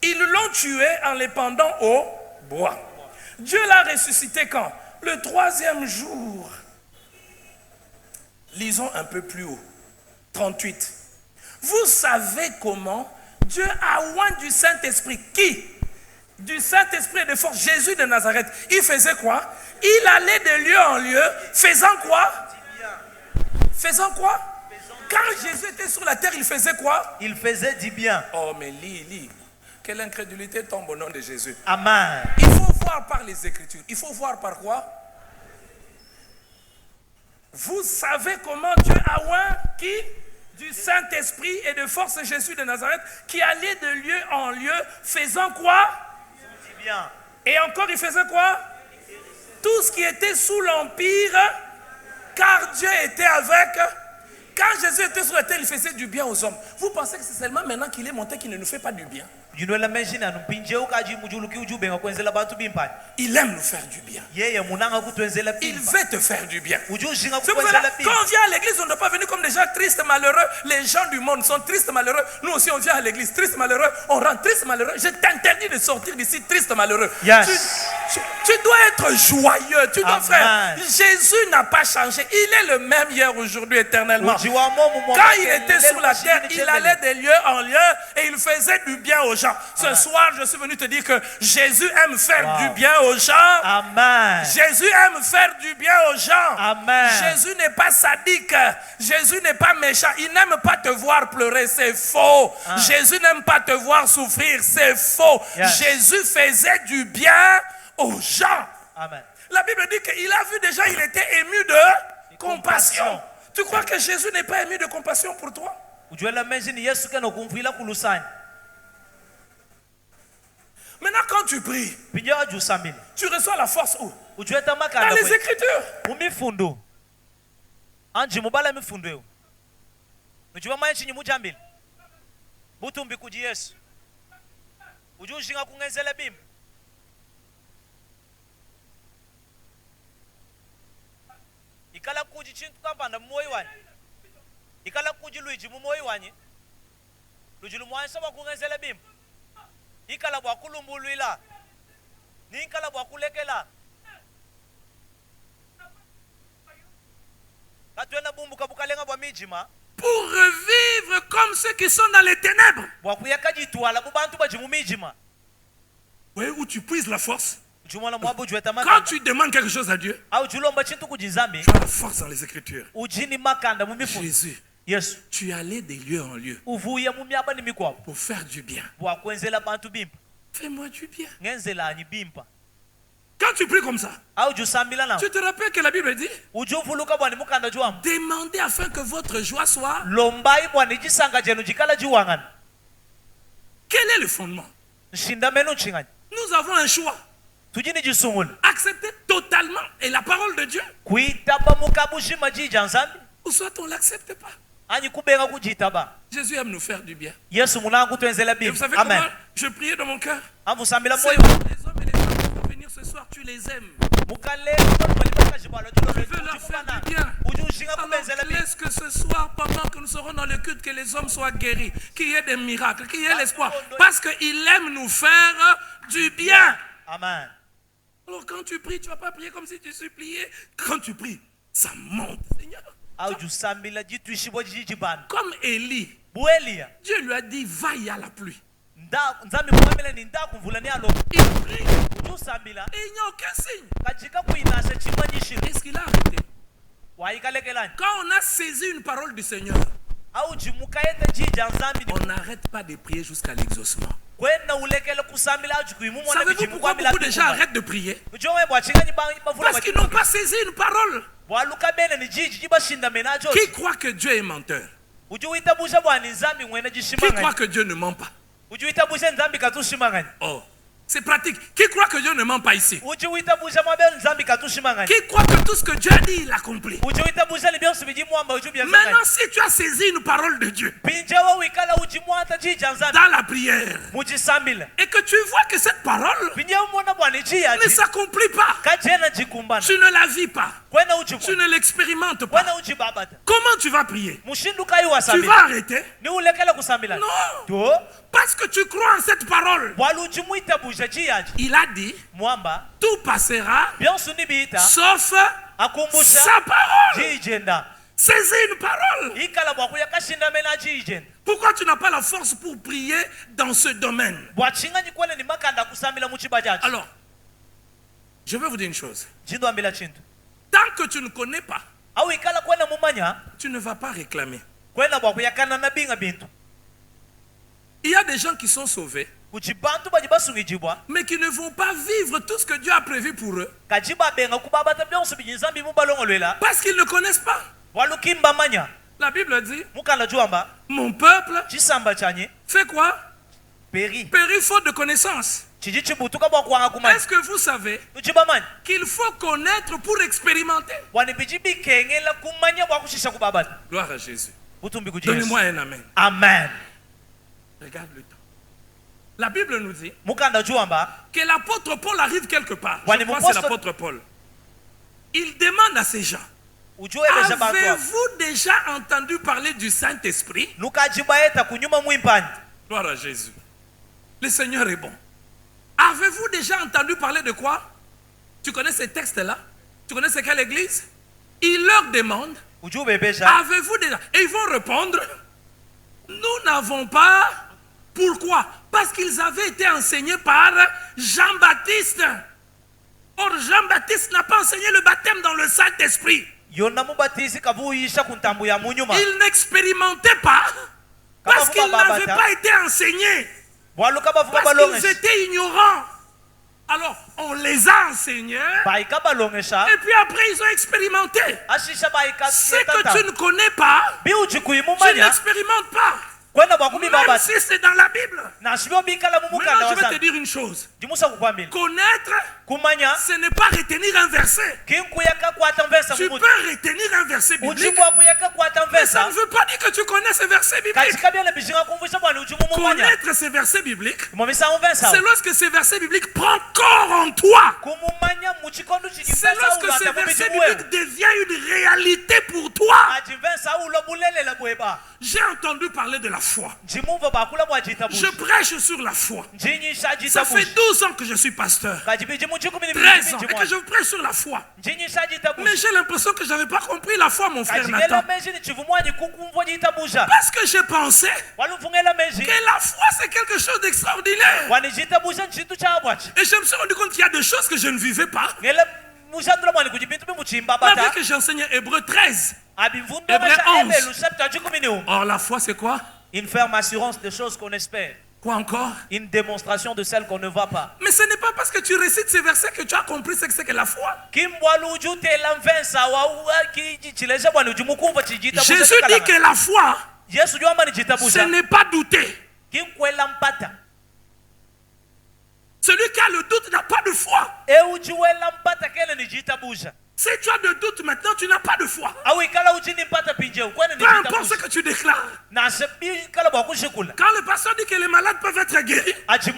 Ils l'ont tué en les pendant au bois. Dieu l'a ressuscité quand? Le 3e jour. Lisons un peu plus haut. 38. Vous savez comment Dieu a oint du Saint-Esprit. Qui? Du Saint-Esprit et de force. Jésus de Nazareth. Il faisait quoi? Il allait de lieu en lieu. Faisant quoi? Faisant quoi? Quand Jésus était sur la terre, il faisait quoi? Il faisait du bien. Oh, mais lis. Quelle incrédulité tombe au nom de Jésus. Amen. Il faut voir par les Écritures. Il faut voir par quoi? Vous savez comment Dieu a oint qui? Du Saint-Esprit et de force Jésus de Nazareth, qui allait de lieu en lieu, faisant quoi? Bien. Et encore, il faisait quoi? Tout ce qui était sous l'Empire, car Dieu était avec. Quand Jésus était sur la terre, il faisait du bien aux hommes. Vous pensez que c'est seulement maintenant qu'il est monté qu'il ne nous fait pas du bien? Il aime nous faire du bien. Il veut te faire du bien. Quand on vient à l'église, on ne doit pas venir comme des gens tristes, malheureux. Les gens du monde sont tristes, malheureux. Nous aussi, on vient à l'église triste, malheureux. On rentre triste, malheureux. Je t'interdis de sortir d'ici triste, malheureux. Yes. Tu dois être joyeux. Tu dois faire. Jésus n'a pas changé. Il est le même hier, aujourd'hui, éternellement. Quand il était sur la terre, il allait de lieu en lieu et il faisait du bien aux gens. Ce soir, je suis venu te dire que Jésus aime faire du bien aux gens. Amen. Jésus aime faire du bien aux gens. Amen. Jésus n'est pas sadique. Jésus n'est pas méchant. Il n'aime pas te voir pleurer. C'est faux. Jésus n'aime pas te voir souffrir. C'est faux. Jésus faisait du bien aux gens. Amen. La Bible dit qu'il a vu déjà, il était ému de compassion. Tu crois que Jésus n'est pas ému de compassion pour toi? Maintenant, quand tu pries, tu reçois la force où? Dans les Écritures. Ikala kuji chintu kampanda moyo wani. Ikala kuji luiji mu moyo wani. Luiji lumwansa wakungenzele bim. Ikala wakulumbulwila. Ni ikala wakulekela. Katwena bumbu kabukalenga bwa mijima. Pour revivre comme ceux qui sont dans les ténèbres. Wakuyaka jitwala bubantu baji mu mijima. Oui, où tu puises la force. Quand tu demandes quelque chose à Dieu, tu as la force dans les Écritures. Jésus, tu es allé des lieux en lieu pour faire du bien. Fais-moi du bien. Quand tu pries comme ça, tu te rappelles que la Bible dit demandez afin que votre joie soit. Quel est le fondement? Nous avons un choix. Accepter totalement et la parole de Dieu, ou soit on ne l'accepte pas. Jésus aime nous faire du bien. Et vous savez comment je priais dans mon cœur? Les hommes et les femmes qui vont venir ce soir, tu les aimes. Tu veux leur faire du bien. Alors laisse que ce soir, pendant que nous serons dans le culte, que les hommes soient guéris, qu'il y ait des miracles, qu'il y ait l'espoir. Parce qu'il aime nous faire du bien. Amen. Alors quand tu pries, tu ne vas pas prier comme si tu suppliais. Quand tu pries, ça monte, Seigneur. Comme Élie, Dieu lui a dit, va, il y a la pluie. Il prie. Et il n'y a aucun signe. Est-ce qu'il a arrêté? Quand on a saisi une parole du Seigneur, on n'arrête pas de prier jusqu'à l'exaucement. Savez-vous pourquoi beaucoup de gens arrêtent de prier? Parce qu'ils n'ont pas saisi une parole. Qui croit que Dieu est menteur? Qui croit que Dieu ne ment pas? Oh, c'est pratique. Qui croit que Dieu ne ment pas ici? Qui croit que tout ce que Dieu a dit, il accomplit? Maintenant, si tu as saisi une parole de Dieu dans la prière et que tu vois que cette parole ne s'accomplit pas, tu ne la vis pas, tu ne l'expérimentes pas, comment tu vas prier? Tu vas arrêter? Non, parce que tu crois en cette parole. Il a dit, tout passera sauf sa parole. Saisis une parole. Pourquoi tu n'as pas la force pour prier dans ce domaine? Alors, je vais vous dire une chose. Tant que tu ne connais pas, tu ne vas pas réclamer. Il y a des gens qui sont sauvés, mais qui ne vont pas vivre tout ce que Dieu a prévu pour eux, parce qu'ils ne connaissent pas. La Bible dit, mon peuple fait quoi? Périt faute de connaissance. Est-ce que vous savez qu'il faut connaître pour expérimenter? Gloire à Jésus. Donnez-moi un amen. Amen. Regarde le temps. La Bible nous dit que l'apôtre Paul arrive quelque part. Je crois que c'est l'apôtre Paul. Il demande à ces gens, avez-vous déjà entendu parler du Saint-Esprit? Gloire à Jésus. Le Seigneur est bon. Avez-vous déjà entendu parler de quoi? Tu connais ces textes-là? Tu connais c'est quelle église? Il leur demande, avez-vous déjà? Et ils vont répondre, nous n'avons pas. Pourquoi? Parce qu'ils avaient été enseignés par Jean-Baptiste. Or, Jean-Baptiste n'a pas enseigné le baptême dans le Saint-Esprit. Il n'expérimentait pas parce qu'ils n'avaient pas été enseignés. Parce qu'ils étaient ignorants. Alors, on les a enseignés. Et puis après, ils ont expérimenté. Ce que tu ne connais pas, tu n'expérimentes pas. Même si c'est dans la Bible. Maintenant, je vais te dire une chose. Connaître, ce n'est pas retenir un verset. Tu peux retenir un verset biblique, mais ça ne veut pas dire que tu connais ce verset biblique. Connaître ces versets bibliques, c'est lorsque ces versets bibliques prennent corps en toi. C'est lorsque ces versets bibliques deviennent une réalité pour toi. J'ai entendu parler de la foi. Je prêche sur la foi. Ça fait 12 ans que je suis pasteur. 13 ans et que je prêche sur la foi. Mais j'ai l'impression que je n'avais pas compris la foi, mon frère Nathan. Parce que j'ai pensé que la foi c'est quelque chose d'extraordinaire. Et je me suis rendu compte qu'il y a des choses que je ne vivais pas. Malgré que j'enseigne Hébreu 13. Hébreu 11. Or la foi c'est quoi? Une ferme assurance des choses qu'on espère. Quoi encore? Une démonstration de celles qu'on ne voit pas. Mais ce n'est pas parce que tu récites ces versets que tu as compris ce que c'est que la foi. Jésus dit que la foi, ce n'est pas douter. Celui qui a le doute n'a pas de foi. Si tu as de doute maintenant, tu n'as pas de foi. Peu importe ce que tu déclares. Quand le pasteur dit que les malades peuvent être guéris, les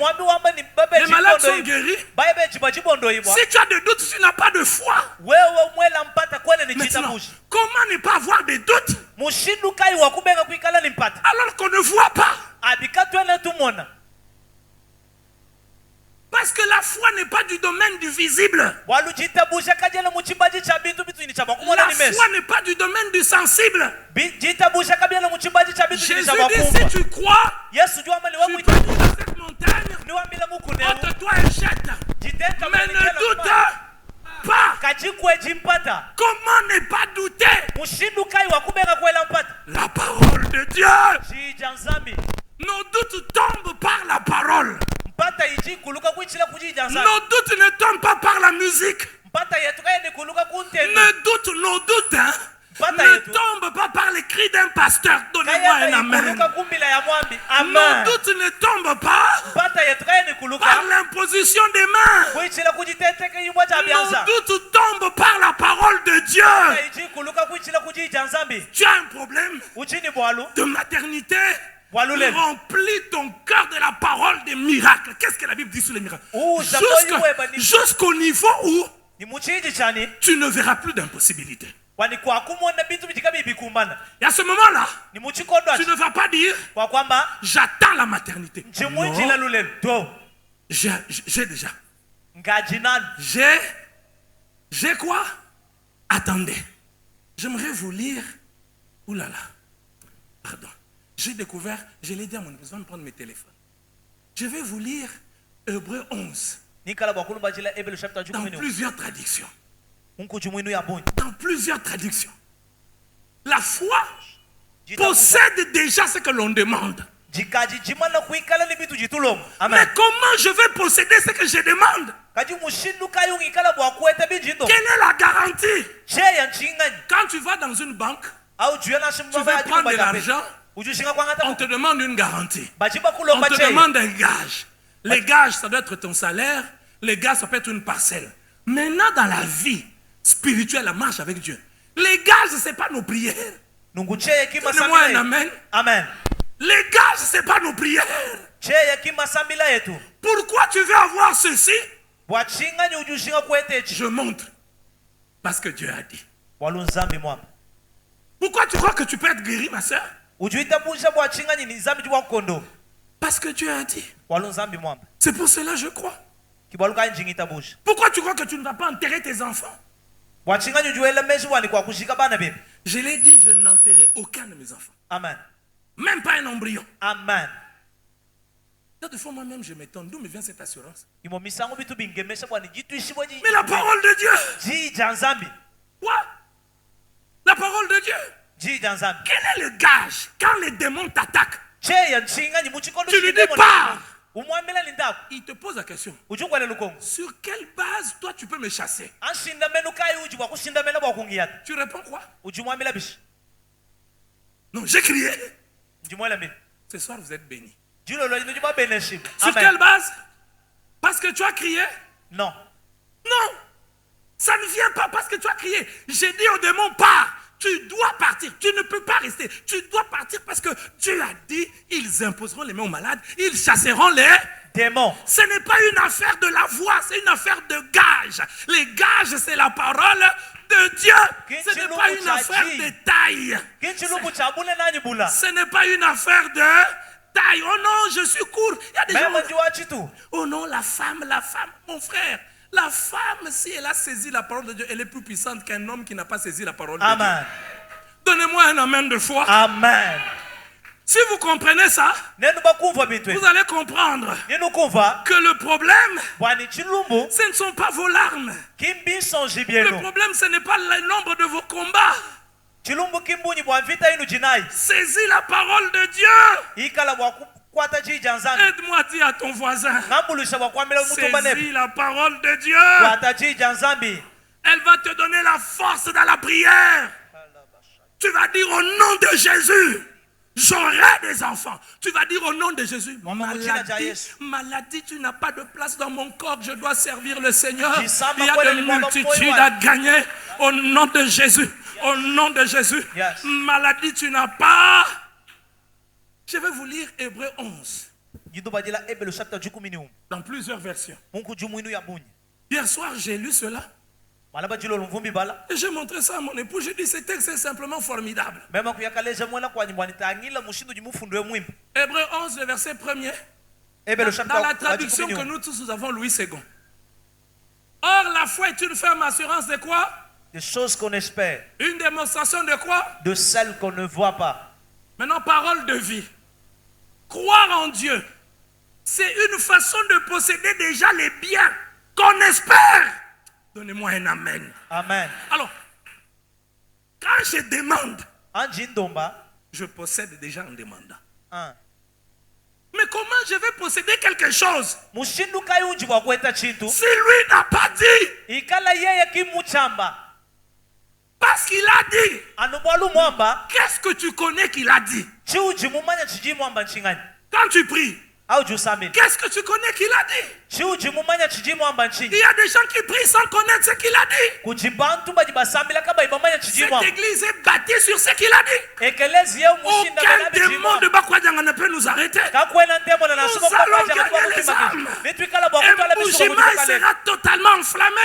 malades sont guéris. Si tu as de doute, tu n'as pas de foi. Maintenant, comment ne pas avoir de doute alors qu'on ne voit pas? Parce que la foi n'est pas du domaine du visible. La foi n'est pas du domaine du sensible. Jésus dit, si tu crois, tu peux dire à cette montagne, ôte-toi et jette. Mais ne doute pas. Comment ne pas douter? La parole de Dieu. Nos doutes tombent par la parole. Nos doutes ne tombent pas par la musique. Nos doutes ne tombent pas par les cris d'un pasteur. Donnez-moi un amen. Nos doutes ne tombent pas par l'imposition des mains. Nos doutes tombent par la parole de Dieu. Tu as un problème de maternité? Remplis ton cœur de la parole des miracles. Qu'est-ce que la Bible dit sur les miracles? Jusqu'au niveau où tu ne verras plus d'impossibilité. Et à ce moment-là, tu ne vas pas dire j'attends la maternité. Non. J'ai déjà. J'ai quoi? Attendez. J'aimerais vous lire. Ouh là là. Pardon. J'ai découvert, je l'ai dit à mon épouse, va me prendre mes téléphones. Je vais vous lire Hébreu 11. Dans plusieurs traductions. Dans plusieurs traductions. La foi possède déjà ce que l'on demande. Mais comment je vais posséder ce que je demande? Quelle est la garantie? Quand tu vas dans une banque, tu vas prendre de l'argent. On te demande une garantie. On te demande un gage. Les gages, ça doit être ton salaire. Les gages, ça peut être une parcelle. Maintenant, dans la vie spirituelle, la marche avec Dieu, les gages, ce n'est pas nos prières. Donnez-moi un amen. Amen. Les gages, ce n'est pas nos prières. Pourquoi tu veux avoir ceci? Je montre. Parce que Dieu a dit. Pourquoi tu crois que tu peux être guéri, ma soeur? Parce que Dieu a dit. C'est pour cela que je crois. Pourquoi tu crois que tu ne vas pas enterrer tes enfants? Je l'ai dit, je n'enterrai aucun de mes enfants. Amen. Même pas un embryon. Amen. Des fois, moi-même, je m'étonne. D'où me vient cette assurance? Mais la parole de Dieu. Quoi? La parole de Dieu. Quel est le gage quand les démons t'attaquent? Tu lui dis pars. Il te pose la question. Sur quelle base toi tu peux me chasser? Tu réponds quoi? Non, j'ai crié. Ce soir vous êtes bénis. Sur quelle base? Parce que tu as crié? Non. Non. Ça ne vient pas parce que tu as crié. J'ai dit au démon pars. Tu dois partir, tu ne peux pas rester. Tu dois partir parce que Dieu a dit, ils imposeront les mains aux malades, ils chasseront les démons. Ce n'est pas une affaire de la voix, c'est une affaire de gage. Les gages, c'est la parole de Dieu. Ce n'est pas une affaire de taille. Ce n'est pas une affaire de taille. Oh non, je suis court. Il y a des gens. Oh non, la femme, mon frère. La femme, si elle a saisi la parole de Dieu, elle est plus puissante qu'un homme qui n'a pas saisi la parole de Dieu. Donnez-moi un amen de foi. Amen. Si vous comprenez ça, vous allez comprendre que le problème, ce ne sont pas vos larmes. Le problème, ce n'est pas le nombre de vos combats. Saisis la parole de Dieu. Aide-moi à dire à ton voisin. Saisis la parole de Dieu. Elle va te donner la force dans la prière. Tu vas dire au nom de Jésus, j'aurai des enfants. Tu vas dire au nom de Jésus, maladie, tu n'as pas de place dans mon corps, je dois servir le Seigneur. Il y a des multitudes à gagner au nom de Jésus. Au nom de Jésus. Maladie, tu n'as pas. Je vais vous lire Hébreux 11. Dans plusieurs versions. Hier soir, j'ai lu cela. Et j'ai montré ça à mon époux. J'ai dit, ce texte est simplement formidable. Hébreux 11, le verset 1er. Dans la traduction que nous tous nous avons, Louis II. Or, la foi est une ferme assurance de quoi? Des choses qu'on espère. Une démonstration de quoi? De celles qu'on ne voit pas. Maintenant, parole de vie. Croire en Dieu, c'est une façon de posséder déjà les biens qu'on espère. Donnez-moi un amen. Amen. Alors, quand je demande, je possède déjà en demandant. Mais comment je vais posséder quelque chose si lui n'a pas dit? Parce qu'il a dit. Qu'est-ce que tu connais qu'il a dit? Quand tu pries, qu'est-ce que tu connais qu'il a dit? Il y a des gens qui prient sans connaître ce qu'il a dit. Cette église est bâtie sur ce qu'il a dit. Aucun démon de Bakwadianga ne peut nous arrêter. Nous allons gagner les âmes. Et Bougimaï sera totalement enflammé.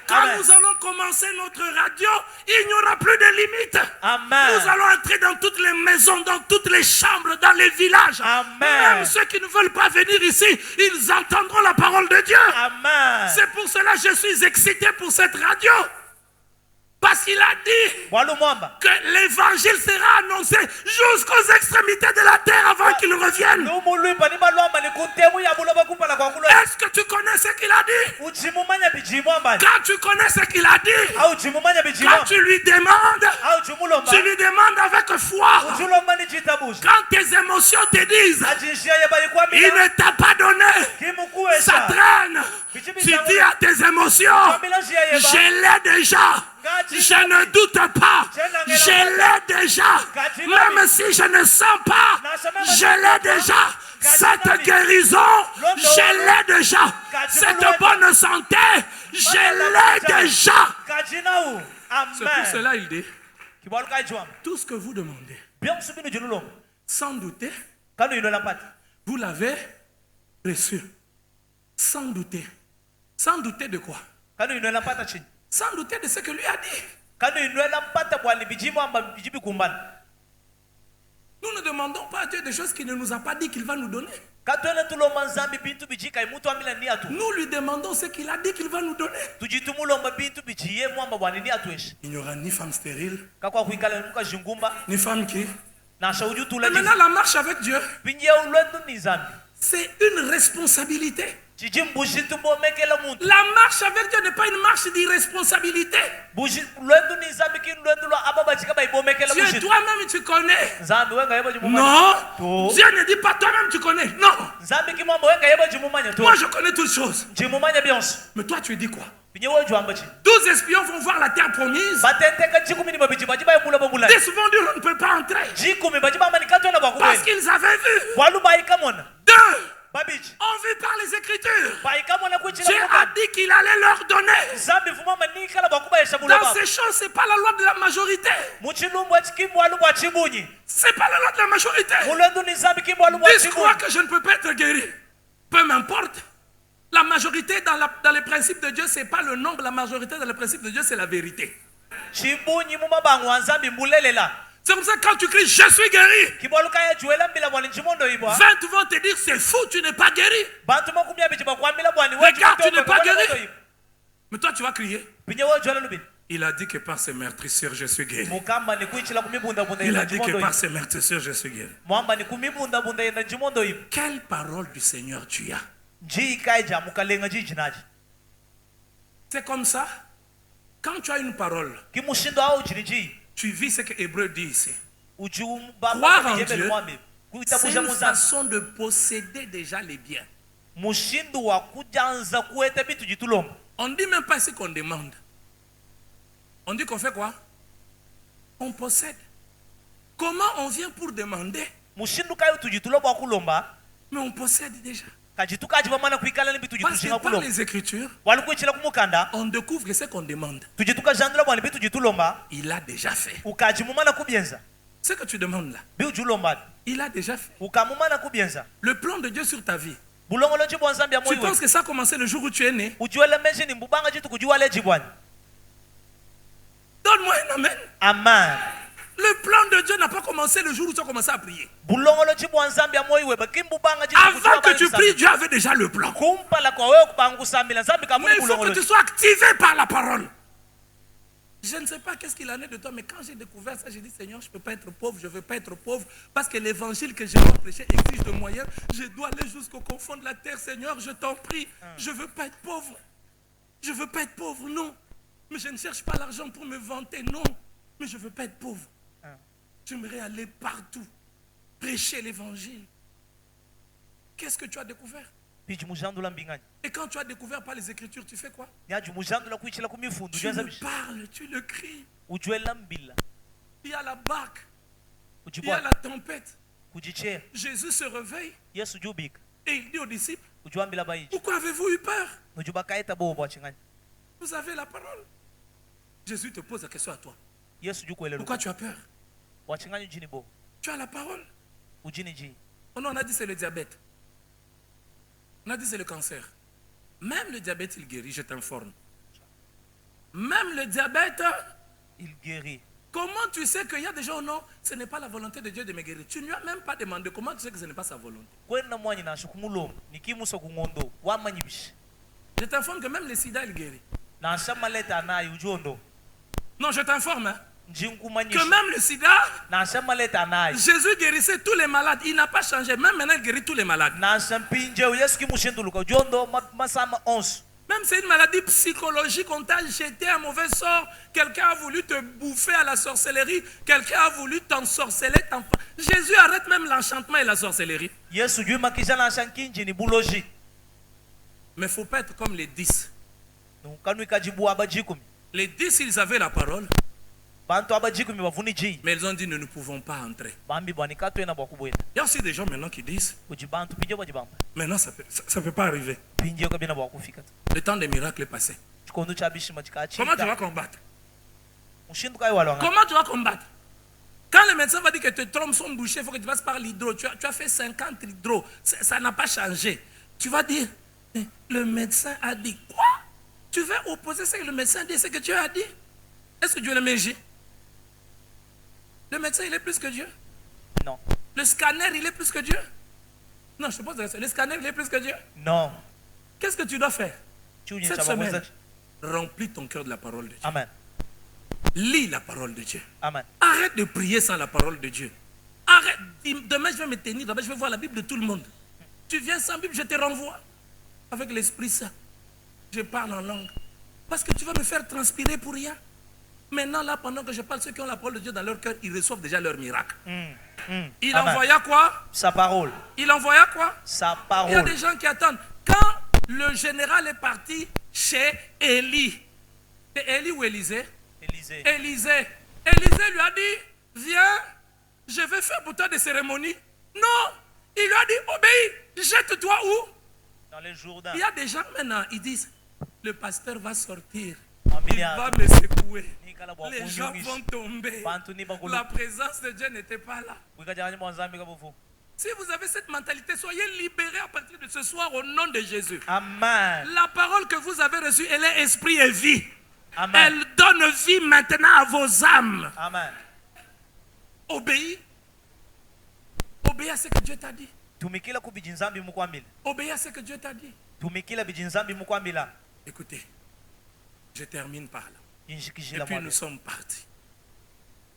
Quand nous allons commencer notre radio, il n'y aura plus de limites. Nous allons entrer dans toutes les maisons, dans toutes les chambres, dans les villages. Même ceux qui ne veulent pas venir ici, ils entendront la parole de Dieu. C'est pour cela que je suis excité pour cette radio. Parce qu'il a dit que l'évangile sera annoncé jusqu'aux extrémités de la terre avant qu'il revienne. Est-ce que tu connais ce qu'il a dit? Quand tu connais ce qu'il a dit, quand tu lui demandes avec foi. Quand tes émotions te disent il ne t'a pas donné, ça traîne. Tu dis à tes émotions, je l'ai déjà. Je ne doute pas, je l'ai déjà. Même si je ne sens pas, je l'ai déjà. Cette guérison, je l'ai déjà. Cette bonne santé, je l'ai déjà. C'est pour cela il dit, tout ce que vous demandez, sans douter, vous l'avez reçu. Sans douter. Sans douter de quoi? Sans douter de ce que lui a dit. Nous ne demandons pas à Dieu des choses qu'il ne nous a pas dit qu'il va nous donner. Nous lui demandons ce qu'il a dit qu'il va nous donner. Il n'y aura ni femme stérile, ni femme qui. Mais maintenant la marche avec Dieu, c'est une responsabilité. La marche avec Dieu n'est pas une marche d'irresponsabilité. Dieu, toi-même tu connais. Non. Dieu ne dit pas toi-même tu connais. Non. Moi je connais toutes choses. Mais toi tu dis quoi? 12 espions vont voir la terre promise. Décevant Dieu, on ne peut pas entrer. Parce qu'ils avaient vu. 2. On vit par les Écritures. Dieu a dit qu'il allait leur donner. Dans ces choses, ce n'est pas la loi de la majorité. Ce n'est pas la loi de la majorité. Dis-moi que je ne peux pas être guéri. Peu m'importe. La majorité dans les principes de Dieu, ce n'est pas le nombre. La majorité dans les principes de Dieu, c'est la vérité. C'est pour ça que quand tu cries, je suis guéri, 20 vont te dire, c'est fou, tu n'es pas guéri. Regarde, tu n'es pas guéri. Mais toi, tu vas crier. Il a dit que par ses meurtrissures, je suis guéri. Il a dit que par ses meurtrissures, je suis guéri. Quelle parole du Seigneur tu as? C'est comme ça. Quand tu as une parole, tu vis ce que Hébreu dit ici. Croire en Dieu, c'est une façon de posséder déjà les biens. On ne dit même pas ce qu'on demande. On dit qu'on fait quoi? On possède. Comment on vient pour demander? Mais on possède déjà. Parce que par les Écritures, on découvre ce qu'on demande. Il a déjà fait. Ce que tu demandes là, il a déjà fait. Le plan de Dieu sur ta vie. Tu penses que ça a commencé le jour où tu es né? Donne-moi un amen. Amen. Le plan de Dieu n'a pas commencé le jour où tu as commencé à prier. Avant que tu pries, Dieu avait déjà le plan. Mais il faut que tu sois activé par la parole. Je ne sais pas qu'est-ce qu'il en est de toi, mais quand j'ai découvert ça, j'ai dit, Seigneur, je ne peux pas être pauvre, je ne veux pas être pauvre, parce que l'évangile que je dois prêcher exige de moyens. Je dois aller jusqu'au confond de la terre, Seigneur, je t'en prie. Je ne veux pas être pauvre. Je ne veux pas être pauvre, non. Mais je ne cherche pas l'argent pour me vanter, non. Mais je ne veux pas être pauvre. J'aimerais aller partout, prêcher l'évangile. Qu'est-ce que tu as découvert? Et quand tu as découvert par les Écritures, tu fais quoi? Tu le parles, tu le cries. Il y a la barque, il y a la tempête. Jésus se réveille et il dit aux disciples, pourquoi avez-vous eu peur? Vous avez la parole. Jésus te pose la question à toi. Pourquoi tu as peur? Tu as la parole. Oh non, on a dit c'est le diabète. On a dit c'est le cancer. Même le diabète, il guérit, je t'informe. Même le diabète, il guérit. Comment tu sais qu'il y a des gens, non, ce n'est pas la volonté de Dieu de me guérir? Tu ne lui as même pas demandé. Comment tu sais que ce n'est pas sa volonté? Je t'informe que même le sida, il guérit. Non, je t'informe. Hein, que même le sida, Jésus guérissait tous les malades. Il n'a pas changé. Même maintenant, il guérit tous les malades. Même c'est une maladie psychologique, on t'a jeté un mauvais sort. Quelqu'un a voulu te bouffer à la sorcellerie. Quelqu'un a voulu t'ensorceler. Jésus arrête même l'enchantement et la sorcellerie. Mais il ne faut pas être comme les 10. Les 10, ils avaient la parole. Mais ils ont dit, nous ne pouvons pas entrer. Il y a aussi des gens maintenant qui disent, maintenant ça ne peut pas arriver. Le temps des miracles est passé. Comment tu vas combattre? Comment tu vas combattre? Quand le médecin va dire que tes trompes sont bouchées, il faut que tu passes par l'hydro. Tu as fait 50 hydro. Ça n'a pas changé. Tu vas dire, le médecin a dit quoi? Tu veux opposer ce que le médecin dit, ce que Dieu a dit? Est-ce que Dieu le mégie? Le médecin, il est plus que Dieu? Non. Le scanner, il est plus que Dieu? Non, je te pose la question. Le scanner, il est plus que Dieu? Non. Qu'est-ce que tu dois faire? Cette semaine, remplis ton cœur de la parole de Dieu. Amen. Lis la parole de Dieu. Amen. Arrête de prier sans la parole de Dieu. Arrête. Demain, je vais me tenir. Demain, je vais voir la Bible de tout le monde. Tu viens sans Bible, je te renvoie. Avec l'Esprit Saint. Je parle en langue. Parce que tu vas me faire transpirer pour rien. Maintenant, là, pendant que je parle, ceux qui ont la parole de Dieu dans leur cœur, ils reçoivent déjà leur miracle. Il envoya quoi? Sa parole. Il envoya quoi? Sa parole. Il y a des gens qui attendent. Quand le général est parti chez Élie, c'est Élie ou Élisée? Élisée. Élisée lui a dit, viens, je vais faire pour toi des cérémonies. Non, il lui a dit, obéis, jette-toi où? Dans les Jourdains. Il y a des gens maintenant, ils disent, le pasteur va sortir. Il va me secouer. Les gens vont tomber. La présence de Dieu n'était pas là. Si vous avez cette mentalité, soyez libérés à partir de ce soir au nom de Jésus. Amen. La parole que vous avez reçue, elle est esprit et vie. Amen. Elle donne vie maintenant à vos âmes. Amen. Obéis. Obéis à ce que Dieu t'a dit. Tumikila ku bijinzambi mukwambila. Obéis à ce que Dieu t'a dit. Tumikila bijinzambi mukwambila. Écoutez, je termine par là. Et Injikijila puis mwale. nous sommes partis.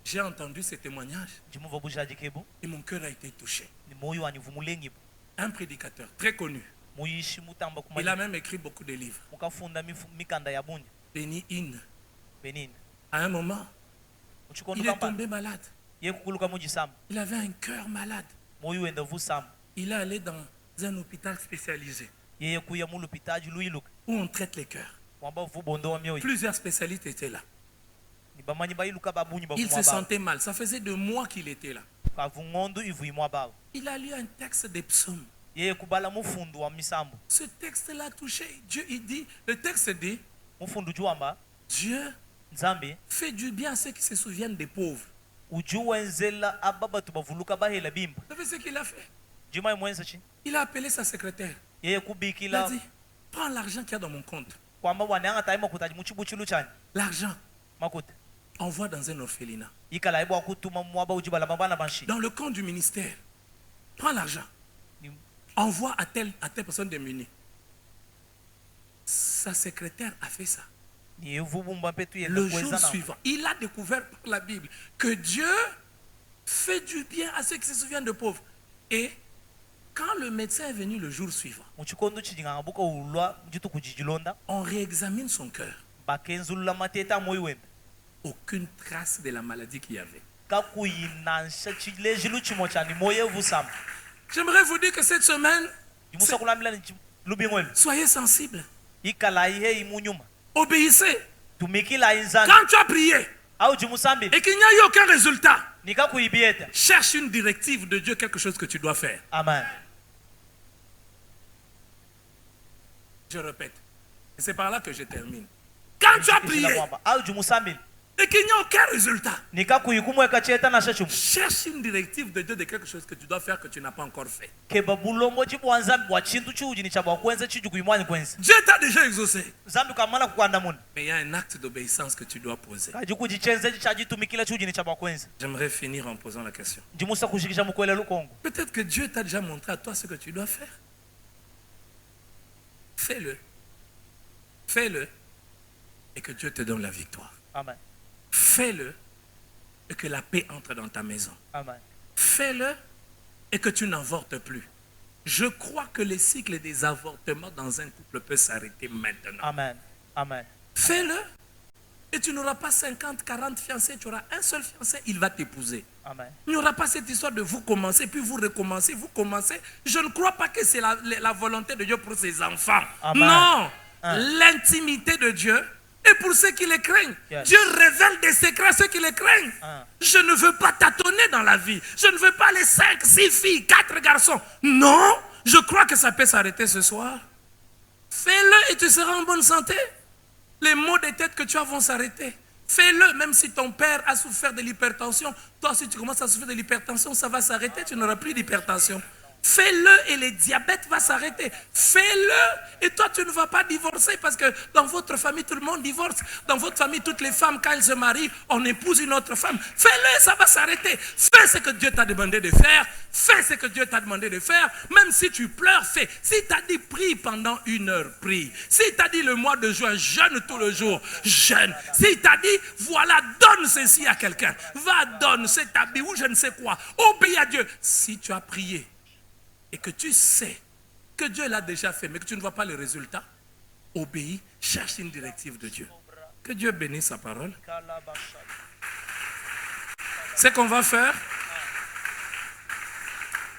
J'ai entendu ces témoignages Jimuva bujaji kebo. et mon cœur a été touché. Ni moyo wani vumulengi. Un prédicateur très connu. Muyishi mutamba Il a kumanya. même écrit beaucoup de livres. Mukafunda mikanda ya bunye. Benny Hinn. Benin. À un moment, Uchikondo il est kamba. tombé malade. Ye kukuluka muji sam. Il avait un cœur malade. Moyo wenda vu sam. Il est allé dans un hôpital spécialisé Yeye kuya mulu pitaji luiluka. où on traite les cœurs. Wamba vu bondo wa myoyo. Plusieurs spécialistes étaient là. Ni bamanyi bailuka babunyi ba Il se kumwa ba. sentait mal. Ça faisait 2 mois qu'il était là. Ka vungondo ivu imwa ba. Il a lu un texte des psaumes. Yeye kubala mufundu wa misambo. Ce texte l'a touché. Dieu, il dit, le texte dit, Mufundu juamba. Dieu Nzambi. fait du bien à ceux qui se souviennent des pauvres. Ujuwenzela ababa tubavuluka bahela bimba. Vous savez ce qu'il a fait? Juma mwenza chi. Il a appelé sa secrétaire. Yeye Il a kubikila dit, prends l'argent qu'il y a dans mon compte. kwamba wananga taima kutaji muchibuchilu chani. L'argent, Makuta. envoie dans un orphelinat. Ikala ibo akutuma mwaba ujibala mabana banshi. Dans le compte du ministère, prends l'argent. Envoie à telle personne démunie. Sa secrétaire a fait ça. Ni vubumba petu yenda Le jour kuweza na. suivant, il a découvert par la Bible que Dieu fait du bien à ceux qui se souviennent de pauvres. Et quand le médecin est venu le jour suivant, Muchikondo chijinga buka ulwa mjitu kujijilonda. on réexamine son cœur. Bakenzulula mateta moyo wenda. Aucune trace de la maladie qu'il y avait. Kakuyinansha chilejilu chimo chani moyo vusam. J'aimerais vous dire que cette semaine, Jimusa kulamila ni lubingwelu. soyez sensibles. Ikala ihe imunyuma. Obéissez. Tumikila inzani. Quand tu as prié Au jimusambi. et qu'il n'y a eu aucun résultat, Nika kuibieta. cherche une directive de Dieu, quelque chose que tu dois faire. Amen. Je répète. Et c'est par là que je termine. Quand tu as prié Au jimusambi. et qu'il n'y a aucun résultat, Nika kuikumweka cheta na shachumu. cherche une directive de Dieu de quelque chose que tu dois faire que tu n'as pas encore fait. Keba bulongo chibwanzambi wa chintu chuji ni chabwa kwenza chiju kuimwani kwenza. Dieu t'a déjà exaucé. Zambi kamala kukwanda muna. Mais il y a un acte d'obéissance que tu dois poser. Kaji kujichenze chajitumikila chuji ni chabwa kwenza. J'aimerais finir en posant la question. Jimusa kushikisha mukwele lukongo. Peut-être que Dieu t'a déjà montré à toi ce que tu dois faire. Fais-le. Fais-le. Et que Dieu te donne la victoire. Amen. Fais-le. Et que la paix entre dans ta maison. Amen. Fais-le. Et que tu n'avortes plus. Je crois que le cycle des avortements dans un couple peut s'arrêter maintenant. Amen. Amen. Fais-le. Et tu n'auras pas 50, 40 fiancés. Tu auras un seul fiancé. Il va t'épouser. Amen. Il n'y aura pas cette histoire de vous commencer, puis vous recommencez, vous commencez. Je ne crois pas que c'est la volonté de Dieu pour ses enfants. Amen. Non. Hein. L'intimité de Dieu est pour ceux qui les craignent. Yes. Dieu révèle des secrets à ceux qui les craignent. Hein. Je ne veux pas tâtonner dans la vie. Je ne veux pas les 5, 6 filles, 4 garçons. Non. Je crois que ça peut s'arrêter ce soir. Fais-le et tu seras en bonne santé. Les maux de tête que tu as vont s'arrêter. Fais-le, même si ton père a souffert de l'hypertension. Toi, si tu commences à souffrir de l'hypertension, ça va s'arrêter, tu n'auras plus d'hypertension. Fais-le et le diabète va s'arrêter. Fais-le et toi, tu ne vas pas divorcer parce que dans votre famille, tout le monde divorce. Dans votre famille, toutes les femmes, quand elles se marient, on épouse une autre femme. Fais-le et ça va s'arrêter. Fais ce que Dieu t'a demandé de faire. Fais ce que Dieu t'a demandé de faire. Même si tu pleures, fais. Si tu as dit prie pendant 1 heure, prie. Si tu as dit le mois de juin, jeûne tout le jour, jeûne. Si tu as dit, voilà, donne ceci à quelqu'un. Va, donne cet habit ou je ne sais quoi. Obéis à Dieu. Si tu as prié et que tu sais que Dieu l'a déjà fait, mais que tu ne vois pas le résultat, obéis, cherche une directive de Dieu. Que Dieu bénisse sa parole. Ce qu'on va faire,